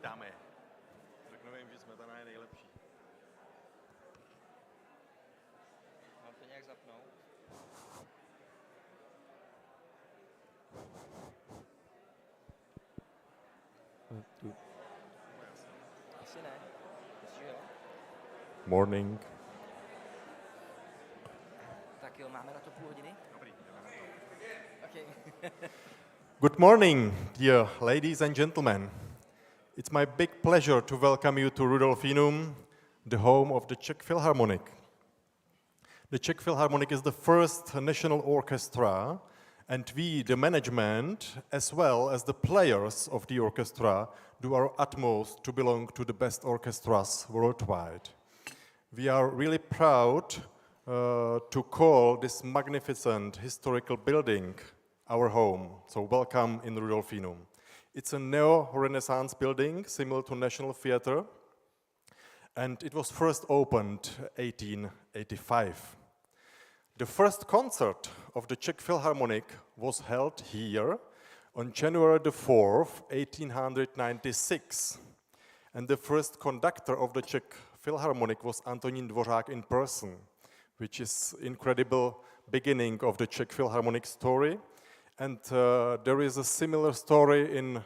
Dáme je. Řekneme jim, že smetana je nejlepší. Mám to nějak zapnout? Asi ne. Myslíš, že jo? Morning. Tak jo, máme na to půl hodiny? Dobrý, jdeme na to. Okay. Good morning, dear ladies and gentlemen. It's my big pleasure to welcome you to Rudolfinum, the home of the Czech Philharmonic. The Czech Philharmonic is the first national orchestra, and we, the management, as well as the players of the orchestra, do our utmost to belong to the best orchestras worldwide. We are really proud to call this magnificent historical building our home. So welcome in Rudolfinum. It's a neo-Renaissance building similar to National Theatre, and it was first opened 1885. The first concert of the Czech Philharmonic was held here on January the 4th, 1896. And the first conductor of the Czech Philharmonic was Antonín Dvořák in person, which is incredible beginning of the Czech Philharmonic story. And there is a similar story in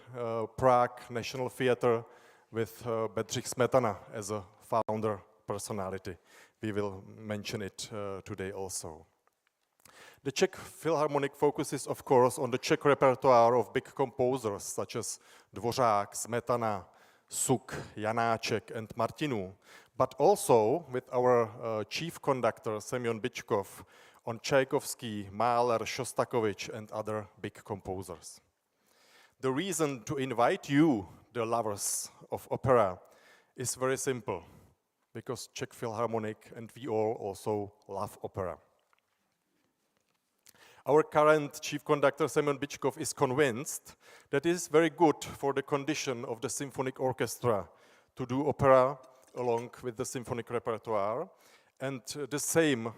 Prague National Theatre with Bedřich Smetana as a founder personality. We will mention it today also. The Czech Philharmonic focuses, of course, on the Czech repertoire of big composers such as Dvořák, Smetana, Suk, Janáček, and Martinů, but also with our chief conductor, Semyon Byčkov, on Tchaikovsky, Mahler, Shostakovich, and other big composers. The reason to invite you, the lovers of opera, is very simple, because Czech Philharmonic and we all also love opera. Our current chief conductor, Semyon Byčkov, is convinced that it is very good for the condition of the symphonic orchestra to do opera along with the symphonic repertoire. And the same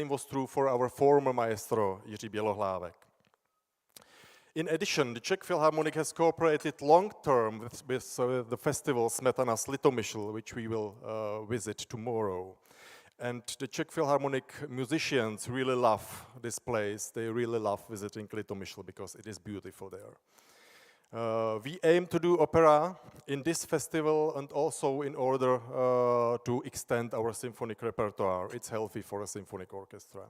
was true for our former maestro, Jiří Bělohlávek. In addition, the Czech Philharmonic has cooperated long-term with the festival Smetana's Litomyšl, which we will visit tomorrow. And the Czech Philharmonic musicians really love this place. They really love visiting Litomyšl because it is beautiful there. We aim to do opera in this festival and also in order to extend our symphonic repertoire. It's healthy for a symphonic orchestra.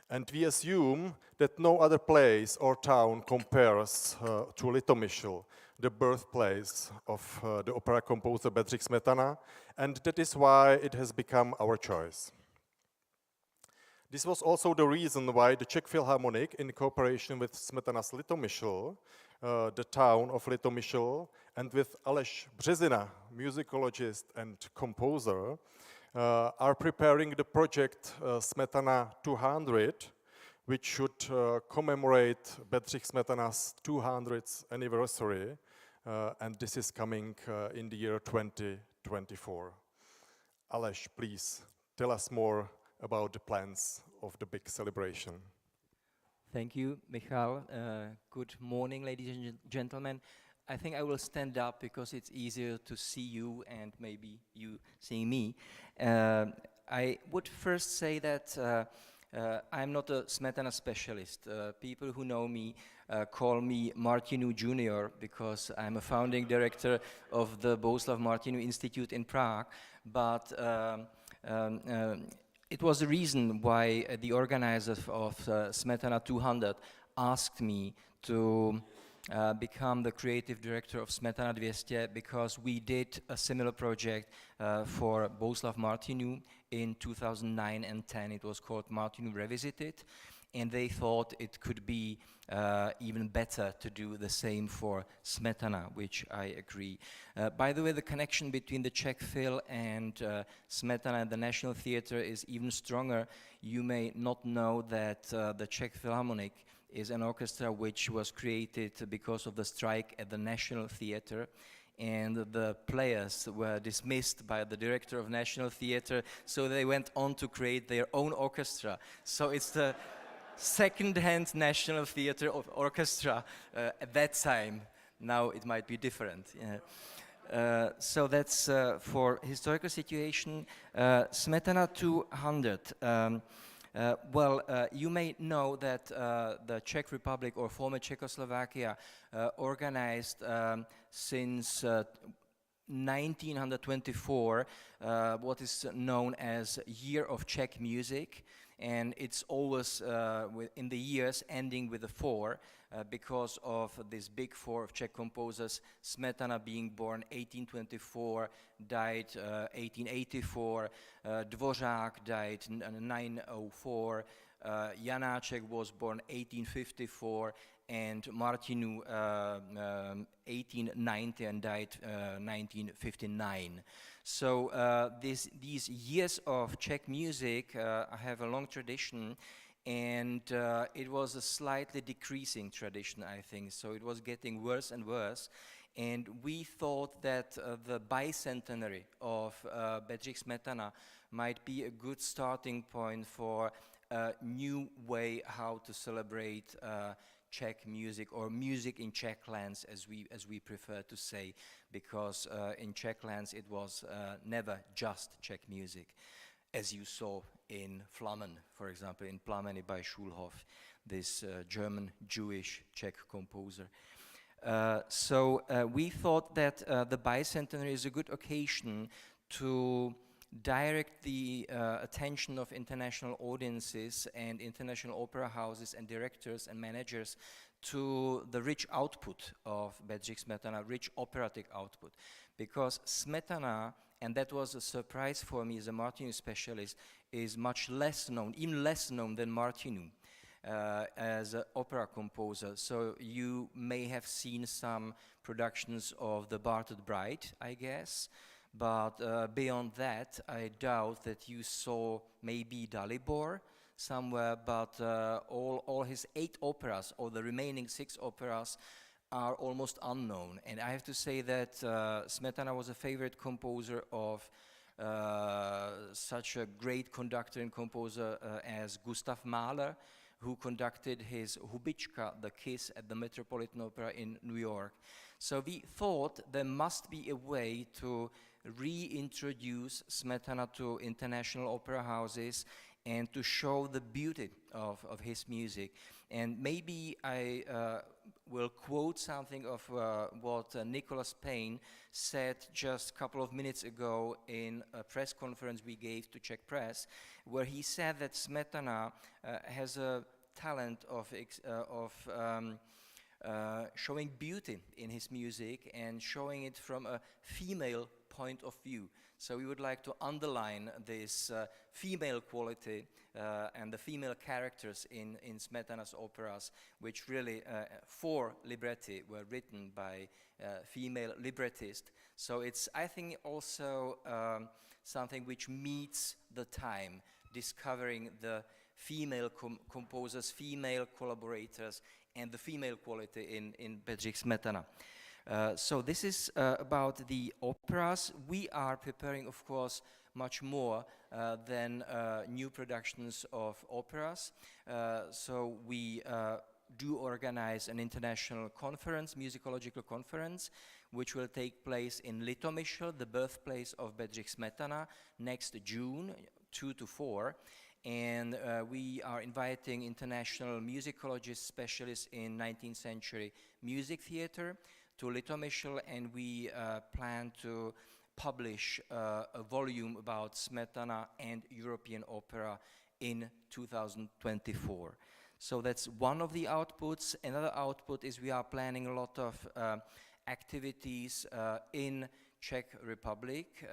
And we assume that no other place or town compares to Litomyšl, the birthplace of the opera composer Bedřich Smetana, and that is why it has become our choice. This was also the reason why the Czech Philharmonic, in cooperation with Smetana's Litomyšl, the town of Litomyšl, and with Aleš Březina, musicologist and composer, are preparing the project Smetana 200, which should commemorate Bedřich Smetana's 200th anniversary, and this is coming in the year 2024. Aleš, please tell us more about the plans of the big celebration. Thank you, Michal. Good morning, ladies and gentlemen. I think I will stand up because it's easier to see you and maybe you seeing me. I would first say that I'm not a Smetana specialist. People who know me call me Martinů Junior because I'm a founding director of the Bohuslav Martinů Institute in Prague. But it was the reason why the organizer of Smetana 200 asked me to become the creative director of Smetana 200 because we did a similar project for Bohuslav Martinů in 2009 and 10. It was called Martinů Revisited, and they thought it could be even better to do the same for Smetana, which I agree. By the way, the connection between the Czech Phil and Smetana and the National Theatre is even stronger. You may not know that the Czech Philharmonic is an orchestra which was created because of the strike at the National Theatre, and the players were dismissed by the director of National Theatre, so they went on to create their own orchestra. So it's the second-hand National Theatre orchestra at that time. Now it might be different. Yeah. So that's for historical situation. Smetana 200. You may know that the Czech Republic or former Czechoslovakia organized since 1924 what is known as Year of Czech Music, and it's always in the years ending with a 4 because of this big 4 of Czech composers. Smetana being born 1824, died 1884, Dvořák died 904, Janáček was born 1854, and Martinu 1890 and died 1959. So these years of Czech music have a long tradition, and it was a slightly decreasing tradition, I think. So it was getting worse and worse, and we thought that the bicentenary of Bedřich Smetana might be a good starting point for a new way how to celebrate Czech music, or music in Czech lands, as we prefer to say, because in Czech lands it was never just Czech music, as you saw in Flamen, for example, in Plameny by Schulhoff, this German Jewish Czech composer. So we thought that the bicentenary is a good occasion to direct the attention of international audiences and international opera houses and directors and managers to the rich output of Bedřich Smetana, rich operatic output. Because Smetana, and that was a surprise for me as a Martinu specialist, is much less known, even less known than Martinu as an opera composer. So you may have seen some productions of The Barted Bride, I guess. But beyond that, I doubt that you saw maybe Dalibor somewhere, but all his 8 operas, or the remaining 6 operas, are almost unknown. And I have to say that Smetana was a favorite composer of such a great conductor and composer as Gustav Mahler, who conducted his Hubička, the Kiss, at the Metropolitan Opera in New York. So we thought there must be a way to reintroduce Smetana to international opera houses and to show the beauty of his music. And maybe I will quote something of what Nicholas Payne said just a couple of minutes ago in a press conference we gave to Czech press, where he said that Smetana has a talent of showing beauty in his music and showing it from a female point of view. So we would like to underline this female quality and the female characters in Smetana's operas, which really 4 libretti were written by female librettists. So it's, I think, also something which meets the time, discovering the female composers, female collaborators, and the female quality in Bedřich Smetana. So this is about the operas. We are preparing, of course, much more than new productions of operas. So we do organize an international conference, musicological conference, which will take place in Litomyšl, the birthplace of Bedřich Smetana, next June, 2 to 4. And we are inviting international musicologists, specialists in 19th century music theater to Litomyšl, and we plan to publish a volume about Smetana and European opera in 2024. So that's one of the outputs. Another output is we are planning a lot of activities in Czech Republic,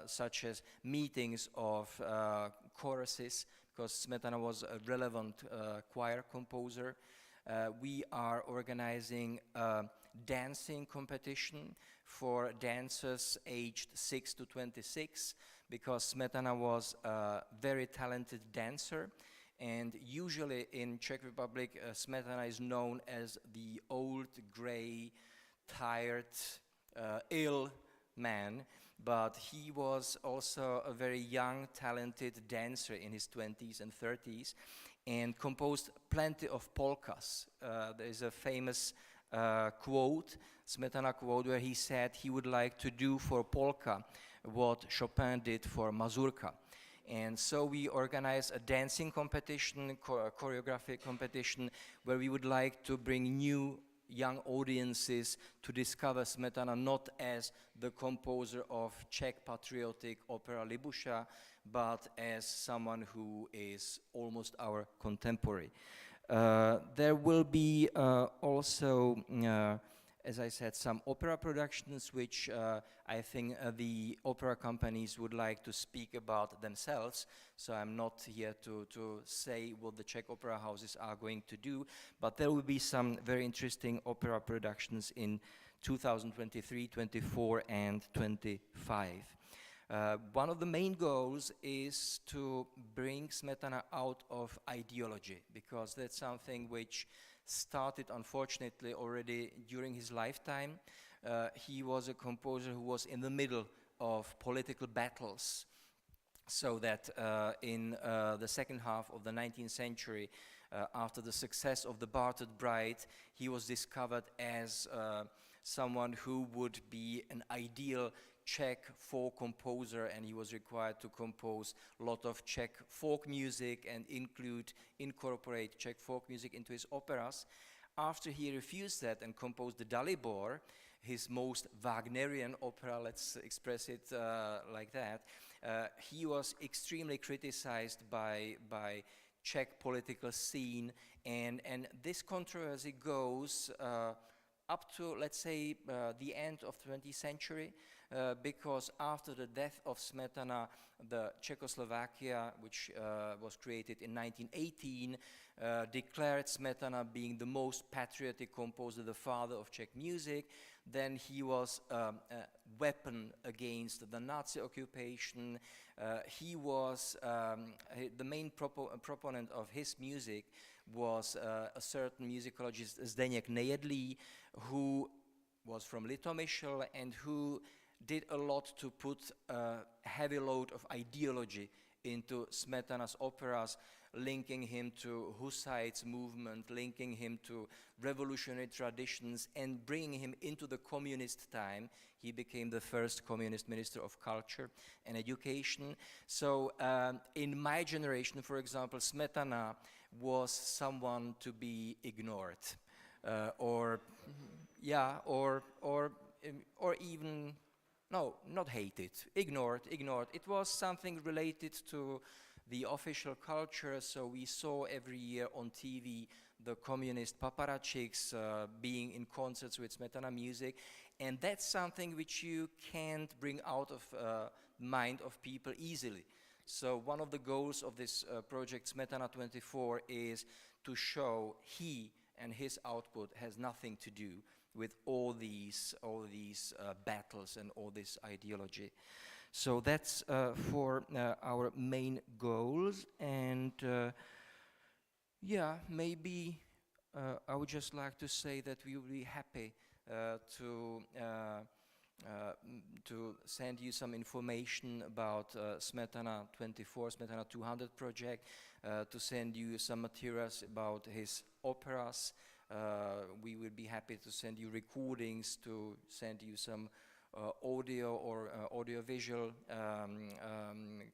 such as meetings of choruses, because Smetana was a relevant choir composer. We are organizing a dancing competition for dancers aged 6 to 26, because Smetana was a very talented dancer. And usually in Czech Republic, Smetana is known as the old, gray, tired, ill man, but he was also a very young, talented dancer in his 20s and 30s, and composed plenty of polkas. There is a famous quote, Smetana quote, where he said he would like to do for polka what Chopin did for mazurka. And so we organized a dancing competition, choreographic competition, where we would like to bring new young audiences to discover Smetana not as the composer of Czech patriotic opera Libusha, but as someone who is almost our contemporary. There will be also, as I said, some opera productions which I think the opera companies would like to speak about themselves. So I'm not here to say what the Czech opera houses are going to do, but there will be some very interesting opera productions in 2023, 24, and 25. One of the main goals is to bring Smetana out of ideology, because that's something which started, unfortunately, already during his lifetime. He was a composer who was in the middle of political battles, so that in the second half of the 19th century, after the success of The Bartered Bride, he was discovered as someone who would be an ideal Czech folk composer, and he was required to compose a lot of Czech folk music and incorporate Czech folk music into his operas. After he refused that and composed the Dalibor, his most Wagnerian opera, let's express it like that, he was extremely criticized by Czech political scene, and this controversy goes up to, let's say, the end of the 20th century, because after the death of Smetana, the Czechoslovakia, which was created in 1918, declared Smetana being the most patriotic composer, the father of Czech music. Then he was a weapon against the Nazi occupation. He was the main proponent of his music was a certain musicologist, Zdeněk Nejedlý, who was from Litomyšl and who did a lot to put a heavy load of ideology into Smetana's operas, linking him to Hussite's movement, linking him to revolutionary traditions, and bringing him into the communist time. He became the first communist minister of culture and education. So in my generation, for example, Smetana was someone to be ignored, or even, no, not hated, ignored. It was something related to the official culture, so we saw every year on TV the communist paparazziks being in concerts with Smetana music, and that's something which you can't bring out of mind of people easily. So one of the goals of this project, Smetana 24, is to show he and his output has nothing to do with all these battles and all this ideology. So that's for our main goals, and maybe I would just like to say that we will be happy to send you some information about Smetana 24, Smetana 200 project, to send you some materials about his operas. We will be happy to send you recordings, to send you some audio or audiovisual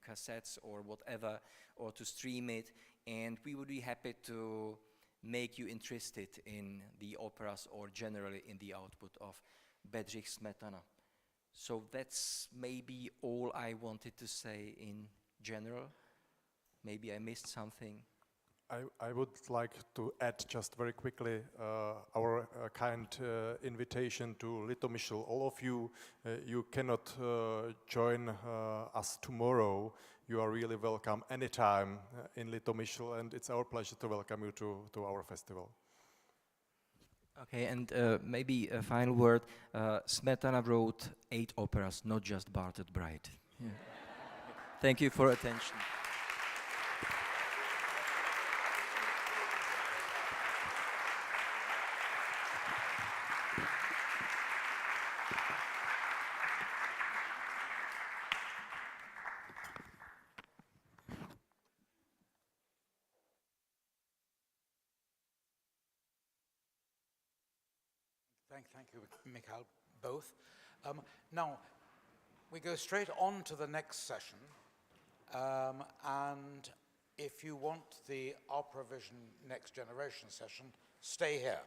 cassettes or whatever, or to stream it, and we would be happy to make you interested in the operas or generally in the output of Bedřich Smetana. So that's maybe all I wanted to say in general. Maybe I missed something. I would like to add just very quickly our kind invitation to Litomyšl. All of you, you cannot join us tomorrow. You are really welcome anytime in Litomyšl, and it's our pleasure to welcome you to our festival. Okay, and maybe a final word. Smetana wrote 8 operas, not just Bartered Bride. Yeah. Thank you for attention. Thank you, Michal, both. Now, we go straight on to the next session. And if you want the OperaVision Next Generation session, stay here.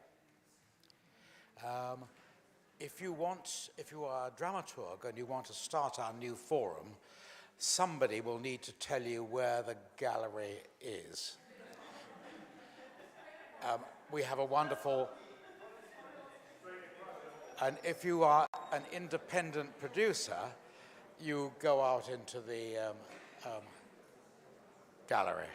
If you are a dramaturg and you want to start our new forum, somebody will need to tell you where the gallery is. We have a wonderful, and if you are an independent producer, you go out into the gallery.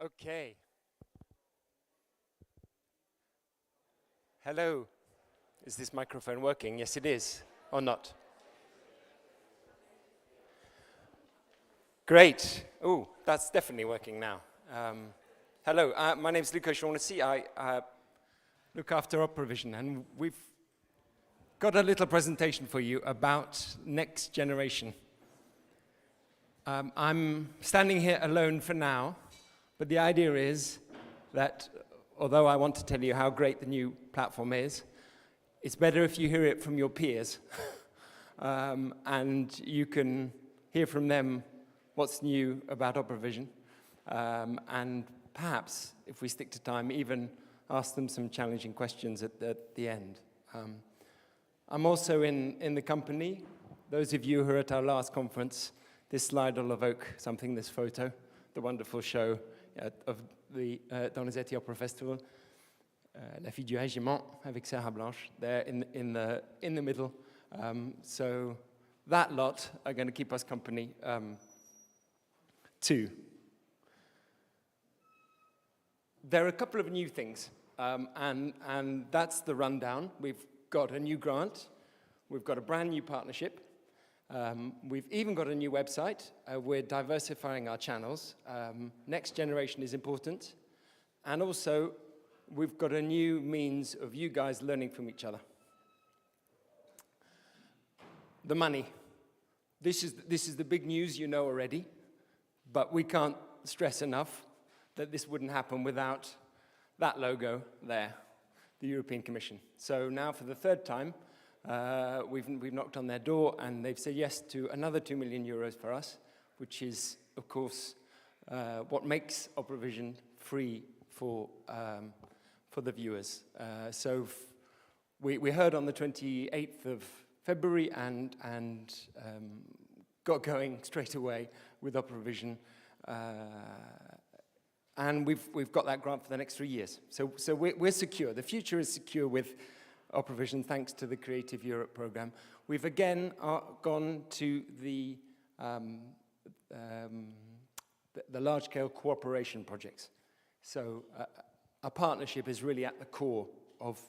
Okay. Hello. Is this microphone working? Yes, it is. Or not? Great. Oh, that's definitely working now. Hello. My name is Luca Shaughnessy. I look after OperaVision, and we've got a little presentation for you about next generation. I'm standing here alone for now. But the idea is that, although I want to tell you how great the new platform is, it's better if you hear it from your peers. And you can hear from them what's new about OperaVision. And perhaps, if we stick to time, even ask them some challenging questions at the end. I'm also in the company. Those of you who are at our last conference, this slide will evoke something, this photo, the wonderful show of the Donizetti Opera Festival, La Fille du Régiment avec Sarah Blanche, there in the middle. So that lot are going to keep us company too. There are a couple of new things, and that's the rundown. We've got a new grant. We've got a brand new partnership. We've even got a new website. We're diversifying our channels. Next generation is important. And also, we've got a new means of you guys learning from each other. The money. This is the big news you know already, but we can't stress enough that this wouldn't happen without that logo there, the European Commission. So now for the third time, we've knocked on their door, and they've said yes to another 2 million euros for us, which is, of course, what makes OperaVision free for the viewers. So we heard on the 28th of February and got going straight away with OperaVision. And we've got that grant for the next 3 years. So we're secure. The future is secure with OperaVision, thanks to the Creative Europe program. We've again gone to the large-scale cooperation projects. So a partnership is really at the core of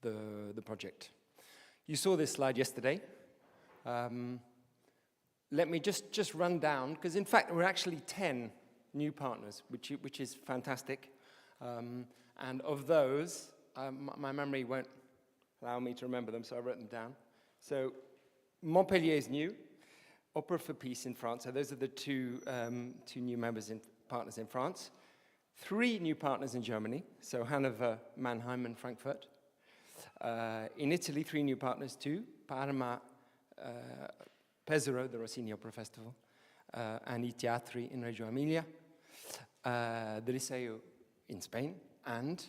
the project. You saw this slide yesterday. Let me just run down, because in fact we're actually 10 new partners, which is fantastic. And of those, my memory won't allow me to remember them, so I wrote them down. So Montpellier is new, Opera for Peace in France. So those are the two new partners in France. 3 new partners in Germany, so Hanover, Mannheim, and Frankfurt. In Italy, 3 new partners too, Parma, Pesaro, the Rossini Opera Festival, and I Teatri in Reggio Emilia, the Liceo in Spain, and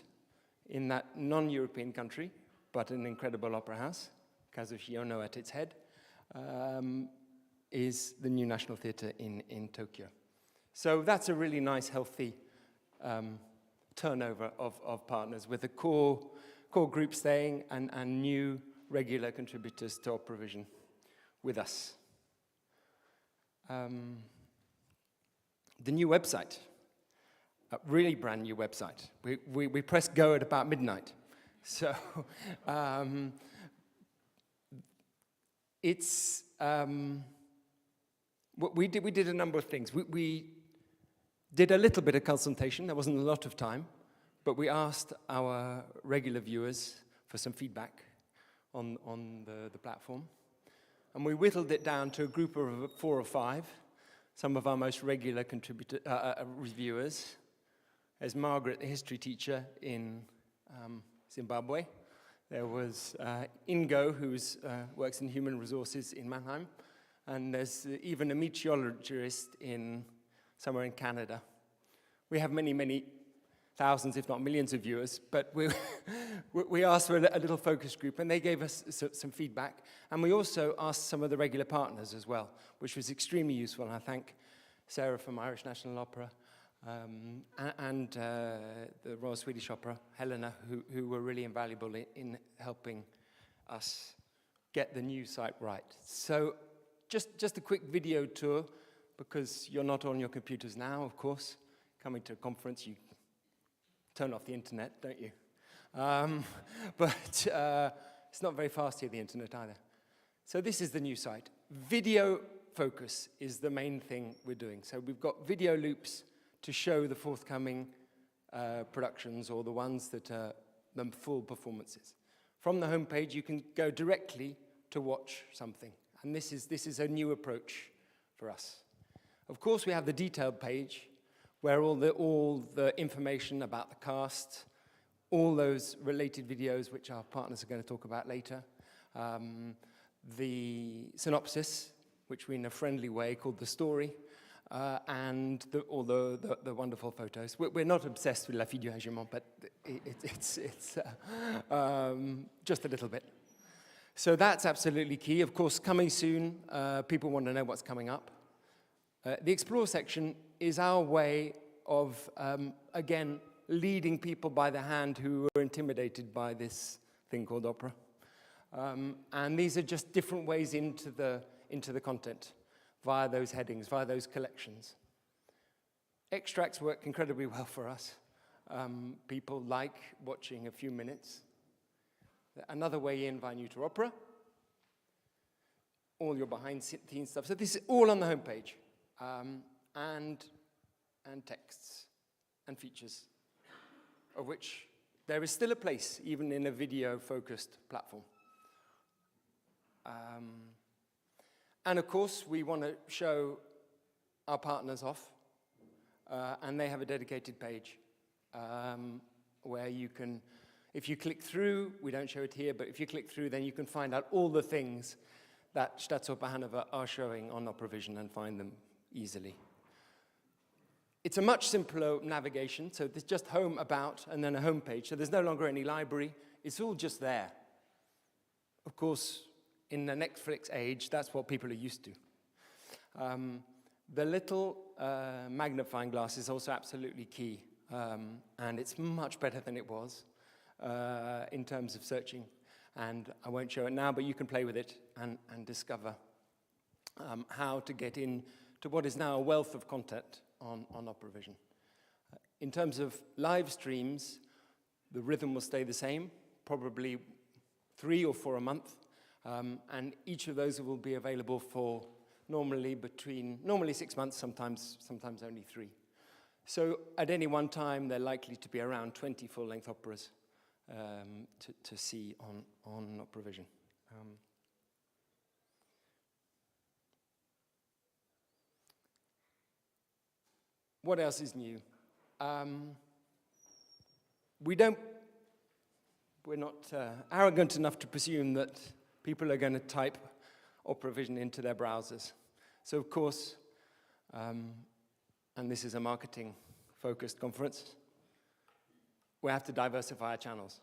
in that non-European country, but an incredible opera house, Caso Shiono at its head, is the new National Theatre in Tokyo. So that's a really nice, healthy turnover of partners with a core group staying and new regular contributors to OperaVision with us. The new website, a really brand new website. We pressed go at about midnight. So it's, we did a number of things. We did a little bit of consultation. There wasn't a lot of time, but we asked our regular viewers for some feedback on the platform. And we whittled it down to a group of 4 or 5, some of our most regular reviewers. There's Margaret, the history teacher in Zimbabwe. There was Ingo, who works in human resources in Mannheim. And there's even a meteorologist somewhere in Canada. We have many, many thousands, if not millions of viewers, but we asked for a little focus group, and they gave us some feedback. And we also asked some of the regular partners as well, which was extremely useful. And I thank Sarah from Irish National Opera and the Royal Swedish Opera, Helena, who were really invaluable in helping us get the new site right. So just a quick video tour, because you're not on your computers now, of course. Coming to a conference, you turn off the internet, don't you? But it's not very fast here, the internet, either. So this is the new site. Video focus is the main thing we're doing. So we've got video loops to show the forthcoming productions, or the ones that are the full performances. From the homepage, you can go directly to watch something. And this is a new approach for us. Of course, we have the detailed page, where all the information about the cast, all those related videos, which our partners are going to talk about later, the synopsis, which we in a friendly way called the story, and all the wonderful photos. We're not obsessed with la fille du régiment, but it's just a little bit. So that's absolutely key. Of course, coming soon, people want to know what's coming up. The Explore section is our way of, again, leading people by the hand who are intimidated by this thing called opera. And these are just different ways into the content via those headings, via those collections. Extracts work incredibly well for us. People like watching a few minutes. Another way in via New to Opera. All your behind-the-scenes stuff. So this is all on the homepage. And texts and features, of which there is still a place, even in a video-focused platform. And of course, we want to show our partners off, and they have a dedicated page where you can, if you click through, we don't show it here, but if you click through, then you can find out all the things that Staatsoper Hanover are showing on OperaVision and find them easily. It's a much simpler navigation, so there's just home, about, and then a home page. So there's no longer any library. It's all just there. Of course, in the Netflix age, that's what people are used to. The little magnifying glass is also absolutely key, and it's much better than it was in terms of searching. And I won't show it now, but you can play with it and discover how to get in to what is now a wealth of content on OperaVision. In terms of live streams, the rhythm will stay the same, probably 3 or 4 a month, and each of those will be available for normally 6 months, sometimes only 3. So at any one time, there are likely to be around 20 full-length operas to see on OperaVision. What else is new? We're not arrogant enough to presume that people are going to type OperaVision into their browsers. So of course, and this is a marketing-focused conference, we have to diversify our channels.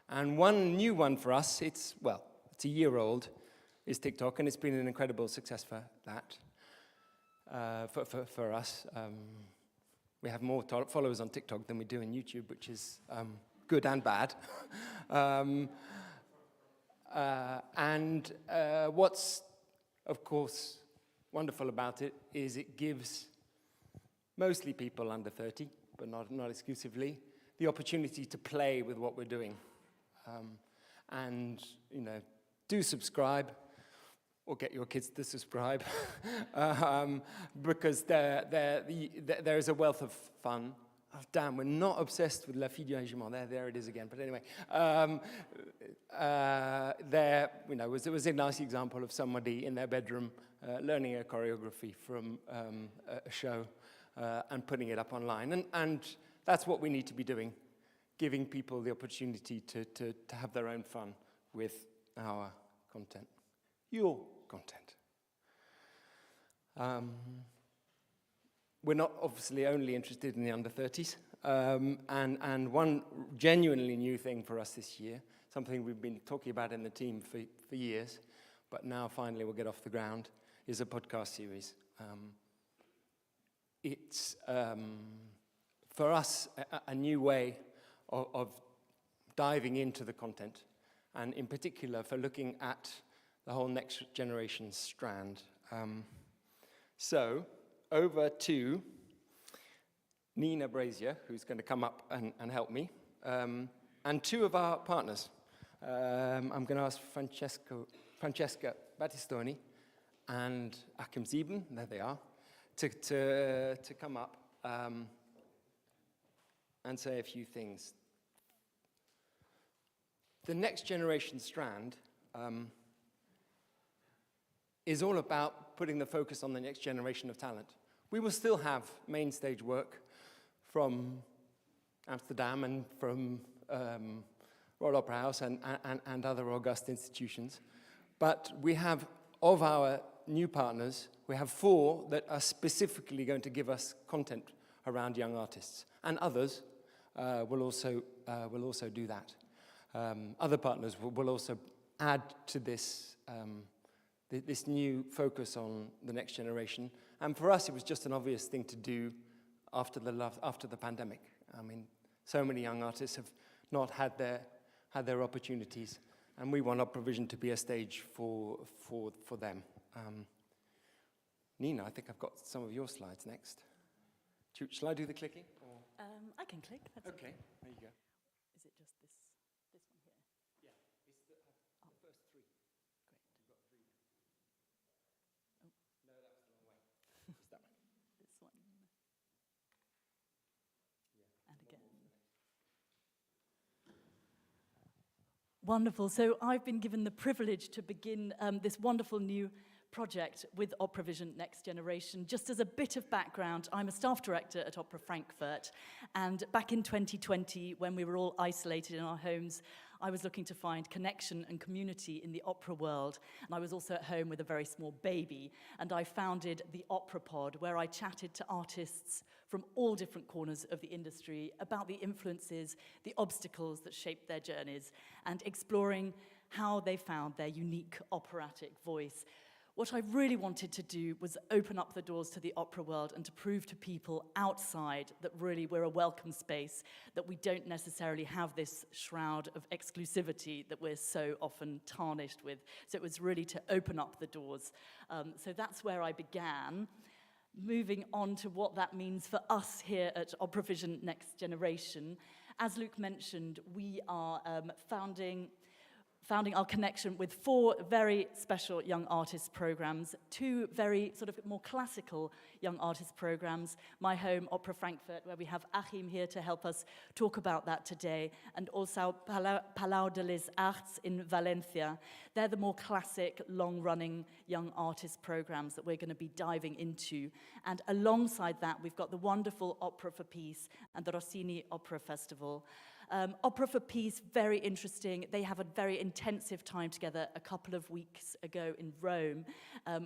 And one new one for us, it's a year old, is TikTok, and it's been an incredible success for that. for us. We have more followers on TikTok than we do in YouTube, which is good and bad. And what's, of course, wonderful about it is it gives mostly people under 30, but not exclusively, the opportunity to play with what we're doing. And, you know, do subscribe, or get your kids to subscribe, because there is a wealth of fun. Oh, damn, we're not obsessed with La Fille du Régiment. There it is again. But anyway, there, you know, was a nice example of somebody in their bedroom learning a choreography from a show and putting it up online. And that's what we need to be doing, giving people the opportunity to have their own fun with our content, your content. We're not obviously only interested in the under 30s, and one genuinely new thing for us this year, something we've been talking about in the team for years, but now finally we'll get off the ground, is a podcast series. It's, for us, a new way of diving into the content, and in particular for looking at the whole next generation strand. So, over to Nina Brazier, who's going to come up and help me, and two of our partners. I'm going to ask Francesca Battistoni and Achim Sieben, there they are, to come up and say a few things. The next generation strand is all about putting the focus on the next generation of talent. We will still have main stage work from Amsterdam and from Royal Opera House and other august institutions. But we have, of our new partners, we have 4 that are specifically going to give us content around young artists. And others will also do that. Other partners will also add to this this new focus on the next generation. And for us, it was just an obvious thing to do after the pandemic. I mean, so many young artists have not had their opportunities, and we want OperaVision to be a stage for them. Nina, I think I've got some of your slides next. Shall I do the clicking? Or? I can click. That's okay, there you go. Is it just this one here? Yeah, it's the first 3. Great. You've got 3. Oh. No, that was the wrong way. It's that one. This one. Yeah. And again. Wonderful. So I've been given the privilege to begin this wonderful new project with OperaVision Next Generation. Just as a bit of background, I'm a staff director at Opera Frankfurt, and back in 2020, when we were all isolated in our homes, I was looking to find connection and community in the opera world, and I was also at home with a very small baby, and I founded the Opera Pod, where I chatted to artists from all different corners of the industry about the influences, the obstacles that shaped their journeys, and exploring how they found their unique operatic voice. What I really wanted to do was open up the doors to the opera world and to prove to people outside that really we're a welcome space, that we don't necessarily have this shroud of exclusivity that we're so often tarnished with. So it was really to open up the doors. So that's where I began. Moving on to what that means for us here at OperaVision Next Generation. As Luke mentioned, we are founding our connection with 4 very special young artist programs, 2 very sort of more classical young artist programs, My Home, Opera Frankfurt, where we have Achim here to help us talk about that today, and also Palau de les Arts in Valencia. They're the more classic, long-running young artist programs that we're going to be diving into. And alongside that, we've got the wonderful Opera for Peace and the Rossini Opera Festival. Opera for Peace, very interesting. They have a very intensive time together a couple of weeks ago in Rome.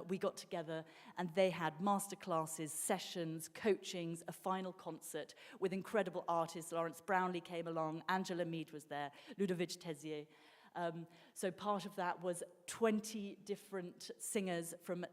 We got together and they had masterclasses, sessions, coachings, a final concert with incredible artists. Lawrence Brownlee came along, Angela Mead was there, Ludovic Tezier. So part of that was 17 different singers from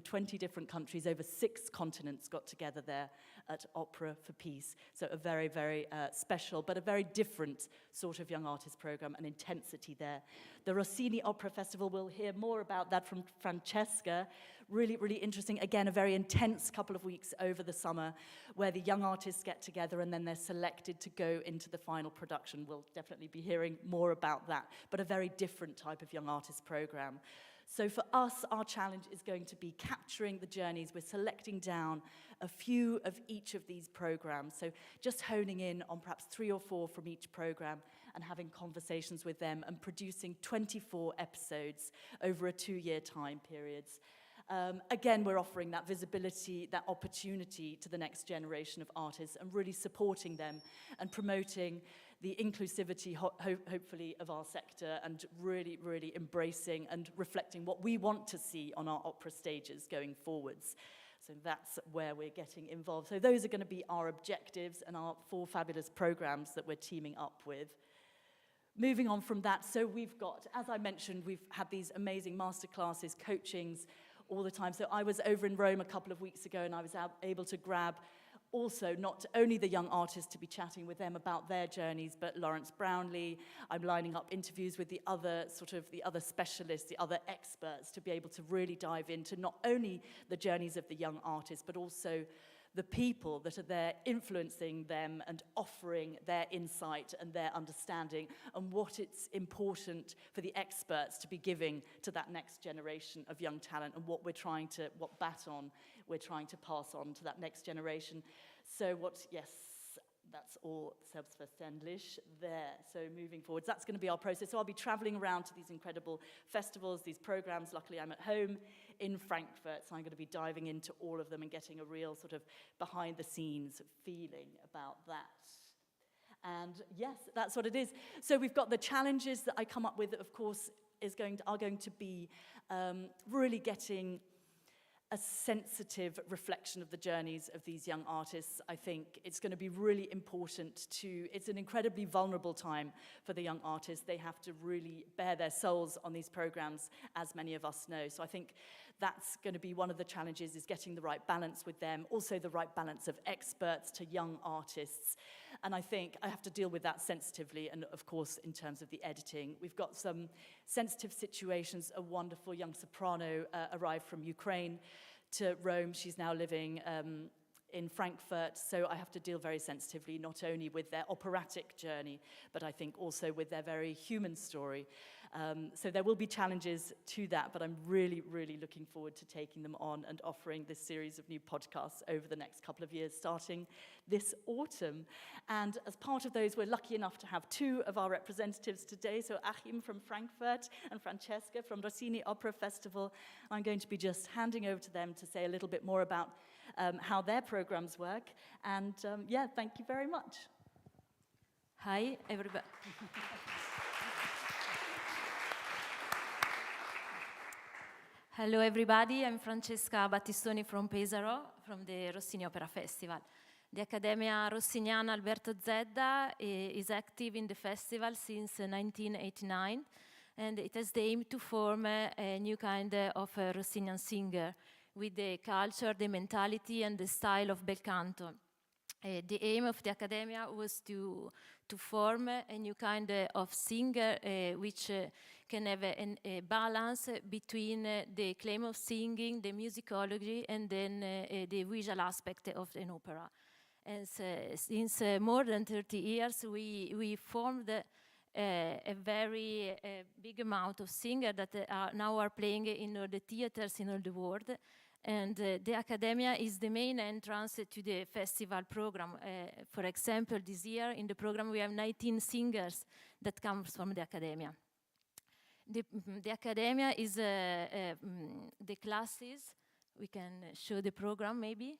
20 different countries over 6 continents got together there at Opera for Peace. So a very, very special, but a very different sort of young artist program and intensity there. The Rossini Opera Festival, we'll hear more about that from Francesca. Really, really interesting. Again, a very intense couple of weeks over the summer where the young artists get together and then they're selected to go into the final production. We'll definitely be hearing more about that, but a very different type of young artist program. So for us, our challenge is going to be capturing the journeys. We're selecting down a few of each of these programs. So just honing in on perhaps 3 or 4 from each program and having conversations with them and producing 24 episodes over a 2-year time period. Again, we're offering that visibility, that opportunity to the next generation of artists and really supporting them and promoting the inclusivity, hopefully, of our sector and really, really embracing and reflecting what we want to see on our opera stages going forwards. So that's where we're getting involved. So those are going to be our objectives and our 4 fabulous programs that we're teaming up with. Moving on from that, so we've got, as I mentioned, we've had these amazing masterclasses, coachings, all the time. So I was over in Rome a couple of weeks ago and I was able to grab also not only the young artists to be chatting with them about their journeys, but Lawrence Brownlee. I'm lining up interviews with the other specialists, the other experts to be able to really dive into not only the journeys of the young artists, but also the people that are there influencing them and offering their insight and their understanding and what it's important for the experts to be giving to that next generation of young talent and what baton we're trying to pass on to that next generation. So that's all selbstverständlich there. So moving forward, that's going to be our process. So I'll be traveling around to these incredible festivals, these programs. Luckily, I'm at home in Frankfurt, so I'm going to be diving into all of them and getting a real sort of behind-the-scenes feeling about that. And yes, that's what it is. So we've got the challenges that I come up with, of course, are going to be really getting a sensitive reflection of the journeys of these young artists. I think it's going to be really important it's an incredibly vulnerable time for the young artists. They have to really bare their souls on these programs, as many of us know. So I think that's going to be one of the challenges, is getting the right balance with them, also the right balance of experts to young artists. And I think I have to deal with that sensitively and, of course, in terms of the editing. We've got some sensitive situations. A wonderful young soprano arrived from Ukraine to Rome. She's now living in Frankfurt, so I have to deal very sensitively not only with their operatic journey, but I think also with their very human story. So there will be challenges to that, but I'm really, really looking forward to taking them on and offering this series of new podcasts over the next couple of years, starting this autumn. And as part of those, we're lucky enough to have 2 of our representatives today, so Achim from Frankfurt and Francesca from Rossini Opera Festival. I'm going to be just handing over to them to say a little bit more about how their programs work. And thank you very much. Hi, everybody. Hello, everybody. I'm Francesca Battistoni from Pesaro, from the Rossini Opera Festival. The Accademia Rossiniana Alberto Zedda is active in the festival since 1989, and it has the aim to form a new kind of Rossinian singer with the culture, the mentality, and the style of bel canto. The aim of the Accademia was to form a new kind of singer which can have a balance between the claim of singing, the musicology, and then the visual aspect of an opera. And since more than 30 years, we formed a very big amount of singers that now are playing in all the theaters in all the world. And the Accademia is the main entrance to the festival program. For example, this year in the program we have 19 singers that come from the Accademia. The Accademia is the classes. We can show the program maybe.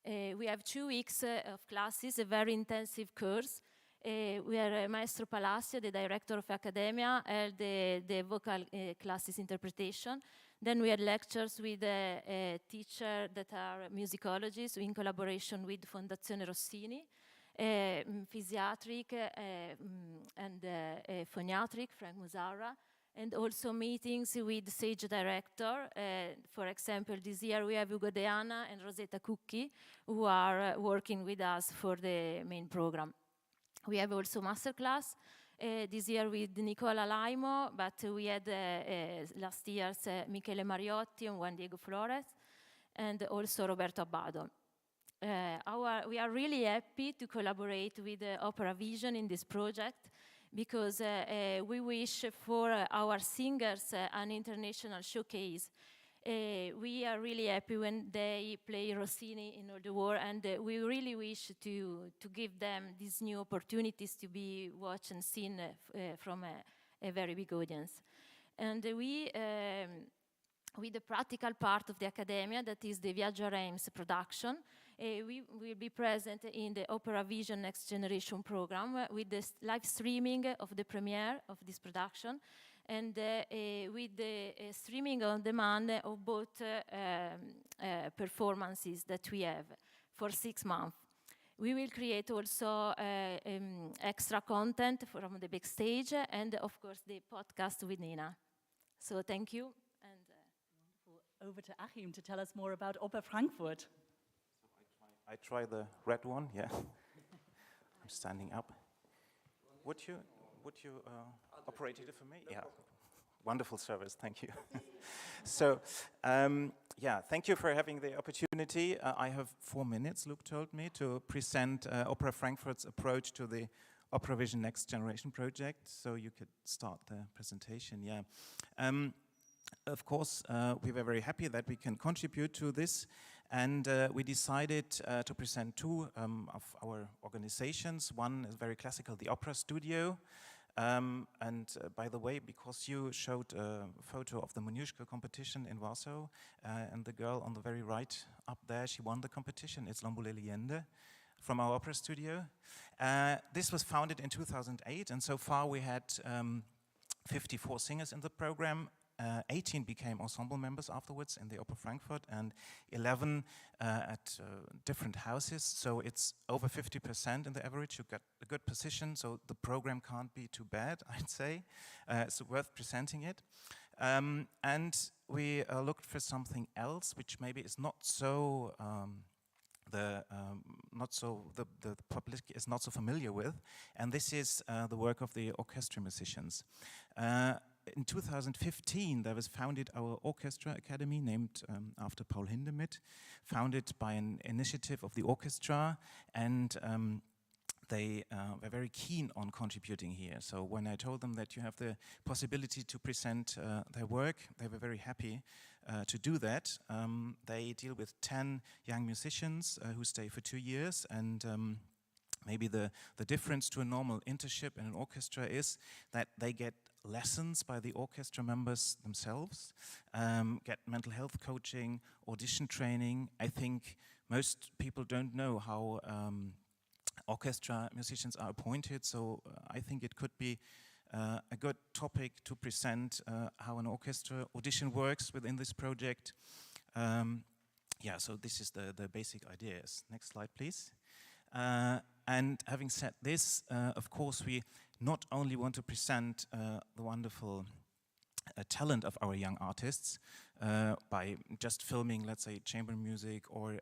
We have 2 weeks of classes, a very intensive course. Where Maestro Palacio, the director of Accademia, held the vocal classes interpretation. Then we had lectures with a teacher that are musicologists in collaboration with Fondazione Rossini. physiatric and phoniatric, Frank Musara, and also meetings with Sage director. For example, this year we have Ugo Deana and Rosetta Cucchi, who are working with us for the main program. We have also masterclass this year with Nicola Laimo, but we had last year's Michele Mariotti and Juan Diego Flores, and also Roberto Abbado. We are really happy to collaborate with OperaVision in this project, because we wish for our singers an international showcase. We are really happy when they play Rossini in all the world, and we really wish to give them these new opportunities to be watched and seen from a very big audience. And we, with the practical part of the Academia, that is the Viaggio a Reims production, we will be present in the OperaVision Next Generation program with the live streaming of the premiere of this production, and with the streaming on demand of both performances that we have for 6 months. We will create also extra content from the backstage, and of course the podcast with Nina. So thank you. And over to Achim to tell us more about Oper Frankfurt. I try the red one, yeah. I'm standing up. Would you operate it for me? Yeah. Wonderful service, thank you. So, yeah, thank you for having the opportunity. I have 4 minutes, Luke told me, to present Opera Frankfurt's approach to the OperaVision Next Generation project. So you could start the presentation, yeah. Of course, we were very happy that we can contribute to this, and we decided to present 2 of our organizations. One is very classical, the Opera Studio, and by the way, because you showed a photo of the Moniuszko competition in Warsaw, and the girl on the very right up there, she won the competition. It's L'Ambule Leyende from our Opera Studio. This was founded in 2008, and so far we had 54 singers in the program. 18 became ensemble members afterwards in the Opera Frankfurt, and 11 at different houses. So it's over 50% in the average. You got a good position, so the program can't be too bad, I'd say. It's worth presenting it. And we looked for something else, which maybe is not so the public is not so familiar with, and this is the work of the orchestra musicians. In 2015, there was founded our orchestra academy, named after Paul Hindemith, founded by an initiative of the orchestra, and they were very keen on contributing here. So when I told them that you have the possibility to present their work, they were very happy to do that. They deal with 10 young musicians who stay for 2 years, and maybe the difference to a normal internship in an orchestra is that they get lessons by the orchestra members themselves, get mental health coaching, audition training. I think most people don't know how orchestra musicians are appointed, so I think it could be a good topic to present how an orchestra audition works within this project. Yeah, so this is the basic ideas. Next slide, please. And having said this, of course, we not only want to present the wonderful talent of our young artists by just filming, let's say, chamber music or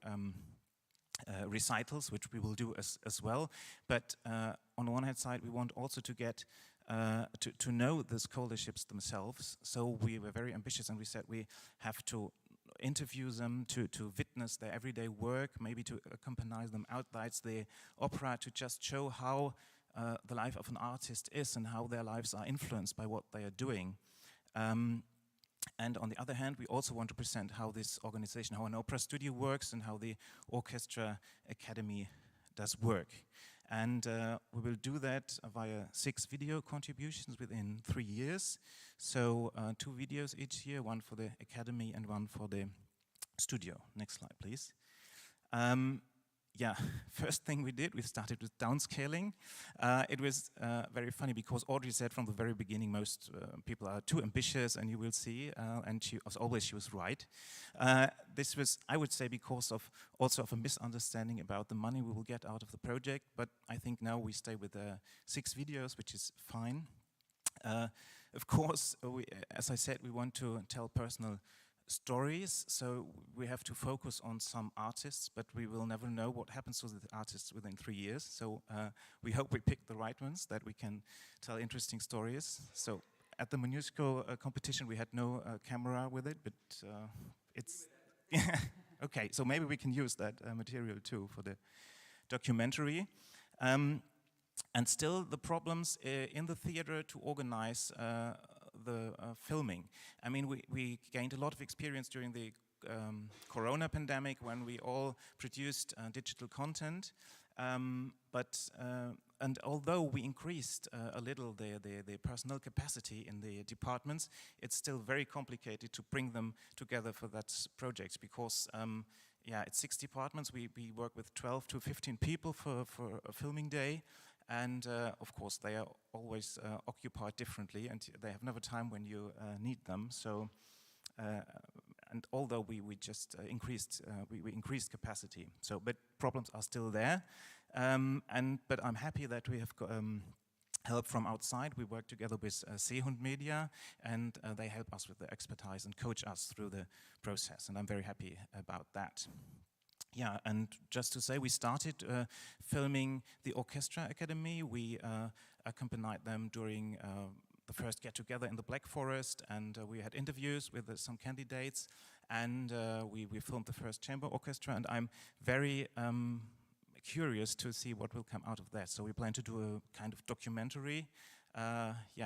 recitals, which we will do as well. But on the one hand side, we want also to get to know the scholarships themselves. So we were very ambitious, and we said we have to interview them, to witness their everyday work, maybe to accompany them outside the opera, to just show how the life of an artist is and how their lives are influenced by what they are doing. And on the other hand, we also want to present how this organization, how an opera studio works, and how the orchestra academy does work. And we will do that via 6 video contributions within 3 years. So 2 videos each year, one for the academy and one for the studio. Next slide, please. yeah, first thing we did, we started with downscaling. It was very funny because Audrey said from the very beginning most people are too ambitious, and you will see, and as always she was right. This was, I would say, because of also of a misunderstanding about the money we will get out of the project, but I think now we stay with 6 videos, which is fine. Of course, as I said, we want to tell personal stories, so we have to focus on some artists, but we will never know what happens to the artists within 3 years. So we hope we pick the right ones, that we can tell interesting stories. So at the MONUSCO competition, we had no camera with it, but it's okay. So maybe we can use that material too for the documentary. And still the problems in the theater to organize the filming. I mean, we gained a lot of experience during the Corona pandemic when we all produced digital content. And although we increased a little the personnel capacity in the departments, it's still very complicated to bring them together for that project because yeah, it's 6 departments. We work with 12 to 15 people for a filming day. And of course, they are always occupied differently, and they have never time when you need them. So, and although we just increased capacity, so but problems are still there. But I'm happy that we have got help from outside. We work together with Seehund Media, and they help us with the expertise and coach us through the process. And I'm very happy about that. Yeah, and just to say, we started filming the Orchestra Academy. We accompanied them during the first get-together in the Black Forest, and we had interviews with some candidates, and we filmed the first chamber orchestra, and I'm very curious to see what will come out of that. So we plan to do a kind of documentary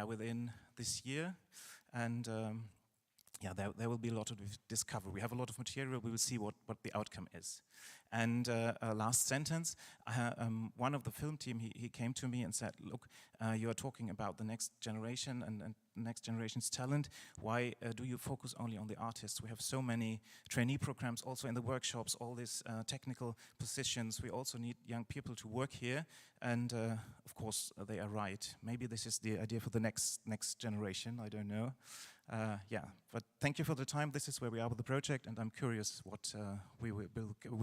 within this year, and yeah, there will be a lot of discovery. We have a lot of material. We will see what the outcome is. And last sentence, one of the film team, he came to me and said, look, you are talking about the next generation and next generation's talent. Why do you focus only on the artists? We have so many trainee programs also in the workshops, all these technical positions. We also need young people to work here. And of course, they are right. Maybe this is the idea for the next generation. I don't know. Yeah, but thank you for the time. This is where we are with the project, and I'm curious what we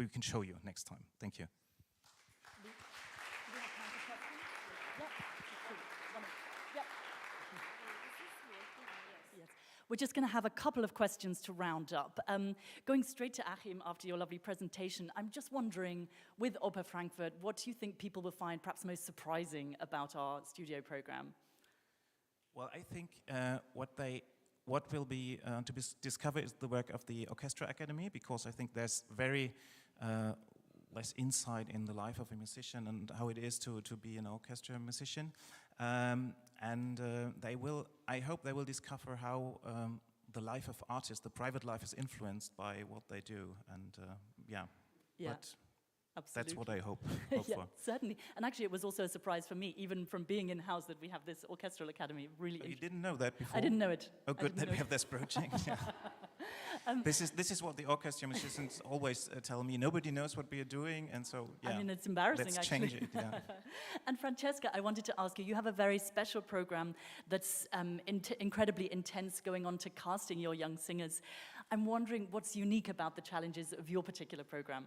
can show you next time. Thank you. We're just going to have a couple of questions to round up. Going straight to Achim after your lovely presentation, I'm just wondering, with Oper Frankfurt, what do you think people will find perhaps most surprising about our studio program? Well, I think what will be to be discovered is the work of the Orchestra Academy, because I think there's very less insight in the life of a musician and how it is to be an orchestra musician. I hope they will discover how the life of artists, the private life, is influenced by what they do. And yeah. But absolutely. That's what I hope yeah, for. Certainly. And actually, it was also a surprise for me, even from being in-house, that we have this orchestral academy. Really. Oh, you didn't know that before? I didn't know it. Oh, good that we have this project. Yeah. This is what the orchestra musicians always tell me. Nobody knows what we are doing, and so yeah. I mean, it's embarrassing. Let's actually. change it. Yeah. And Francesca, I wanted to ask you. You have a very special program that's incredibly intense, going on to casting your young singers. I'm wondering what's unique about the challenges of your particular program.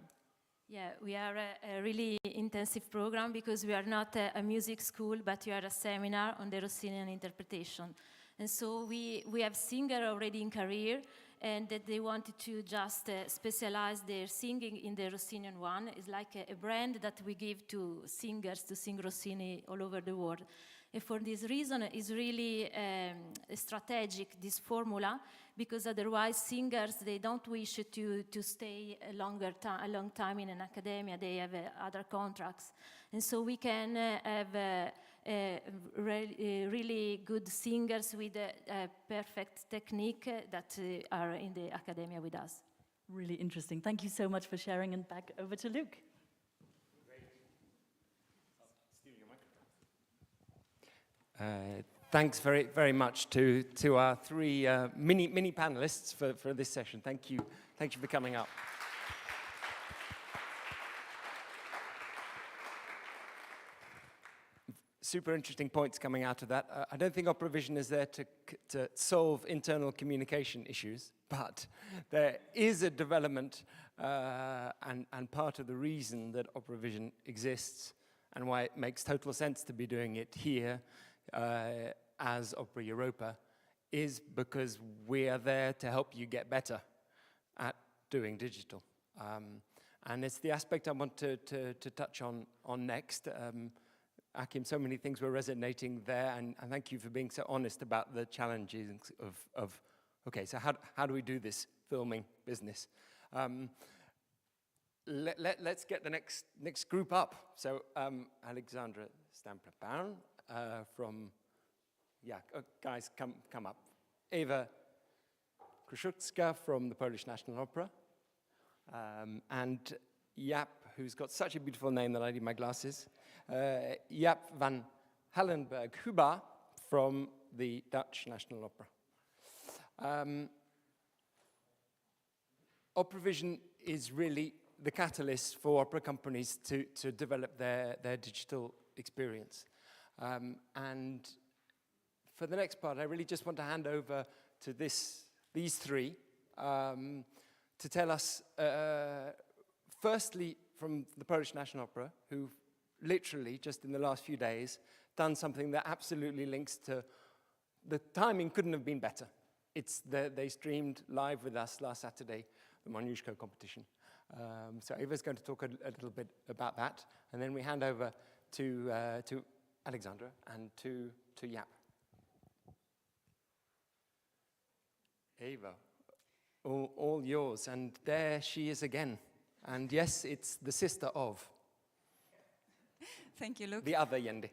Yeah, we are a really intensive program because we are not a music school, but we are a seminar on the Rossinian interpretation. And so we have singers already in career, and that they wanted to just specialize their singing in the Rossinian one. It's like a brand that we give to singers to sing Rossini all over the world. And for this reason, it's really strategic, this formula, because otherwise singers, they don't wish to stay a long time in an academia. They have other contracts. And so we can have really good singers with a perfect technique that are in the academia with us. Really interesting. Thank you so much for sharing, and back over to Luke. Thanks very, very much to our 3 mini panelists for this session. Thank you for coming up. super interesting points coming out of that. I don't think OperaVision is there to solve internal communication issues, but there is a development and part of the reason that OperaVision exists and why it makes total sense to be doing it here as Opera Europa is because we are there to help you get better at doing digital. And it's the aspect I want to touch on next. Akim, so many things were resonating there, and thank you for being so honest about the challenges of okay, so how do we do this filming business? Let's get the next group up. So Alexandra Stamper-Baum from, guys, come up. Eva Kruszucka from the Polish National Opera, and Jaap, who's got such a beautiful name that I need my glasses. Jaap van Hallenberg-Huber from the Dutch National Opera. OperaVision is really the catalyst for opera companies to develop their digital experience. And for the next part, I really just want to hand over to these three to tell us, firstly, from the Polish National Opera, who've literally, just in the last few days, done something that absolutely links to the timing couldn't have been better. They streamed live with us last Saturday, the Moniuszko competition. So Eva's going to talk a little bit about that, and then we hand over to Alexandra and to Jaap. Eva, all yours, and there she is again. And yes, it's the sister of. Thank you, Luke. The other Yendi.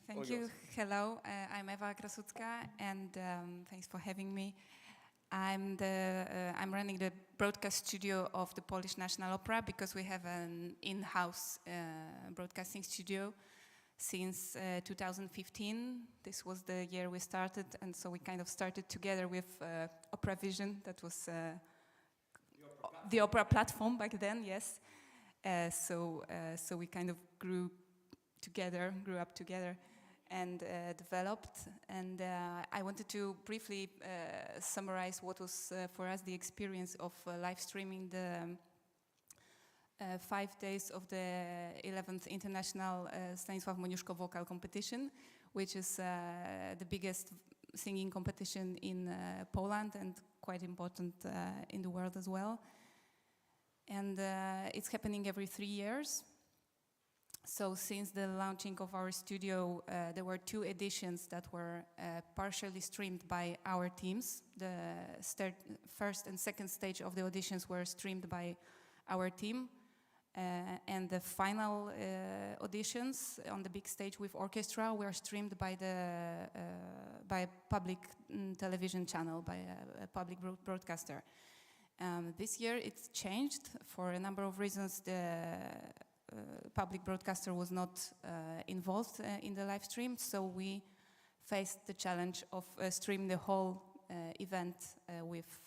Thank you. Hello, I'm Eva Krasucka, and thanks for having me. I'm running the broadcast studio of the Polish National Opera because we have an in-house broadcasting studio since 2015. This was the year we started, and so we kind of started together with OperaVision. That was the opera platform back then, yes. So we kind of grew up together, and developed. And I wanted to briefly summarize what was for us the experience of live streaming the 5 days of the 11th International Stanisław Moniuszko Vocal Competition, which is the biggest singing competition in Poland and quite important in the world as well. And it's happening every 3 years. So since the launching of our studio, there were 2 editions that were partially streamed by our teams. The first and second stage of the auditions were streamed by our team. And the final auditions on the big stage with orchestra were streamed by a public television channel, by a public broadcaster. This year it's changed for a number of reasons. The public broadcaster was not involved in the live stream, so we faced the challenge of streaming the whole event with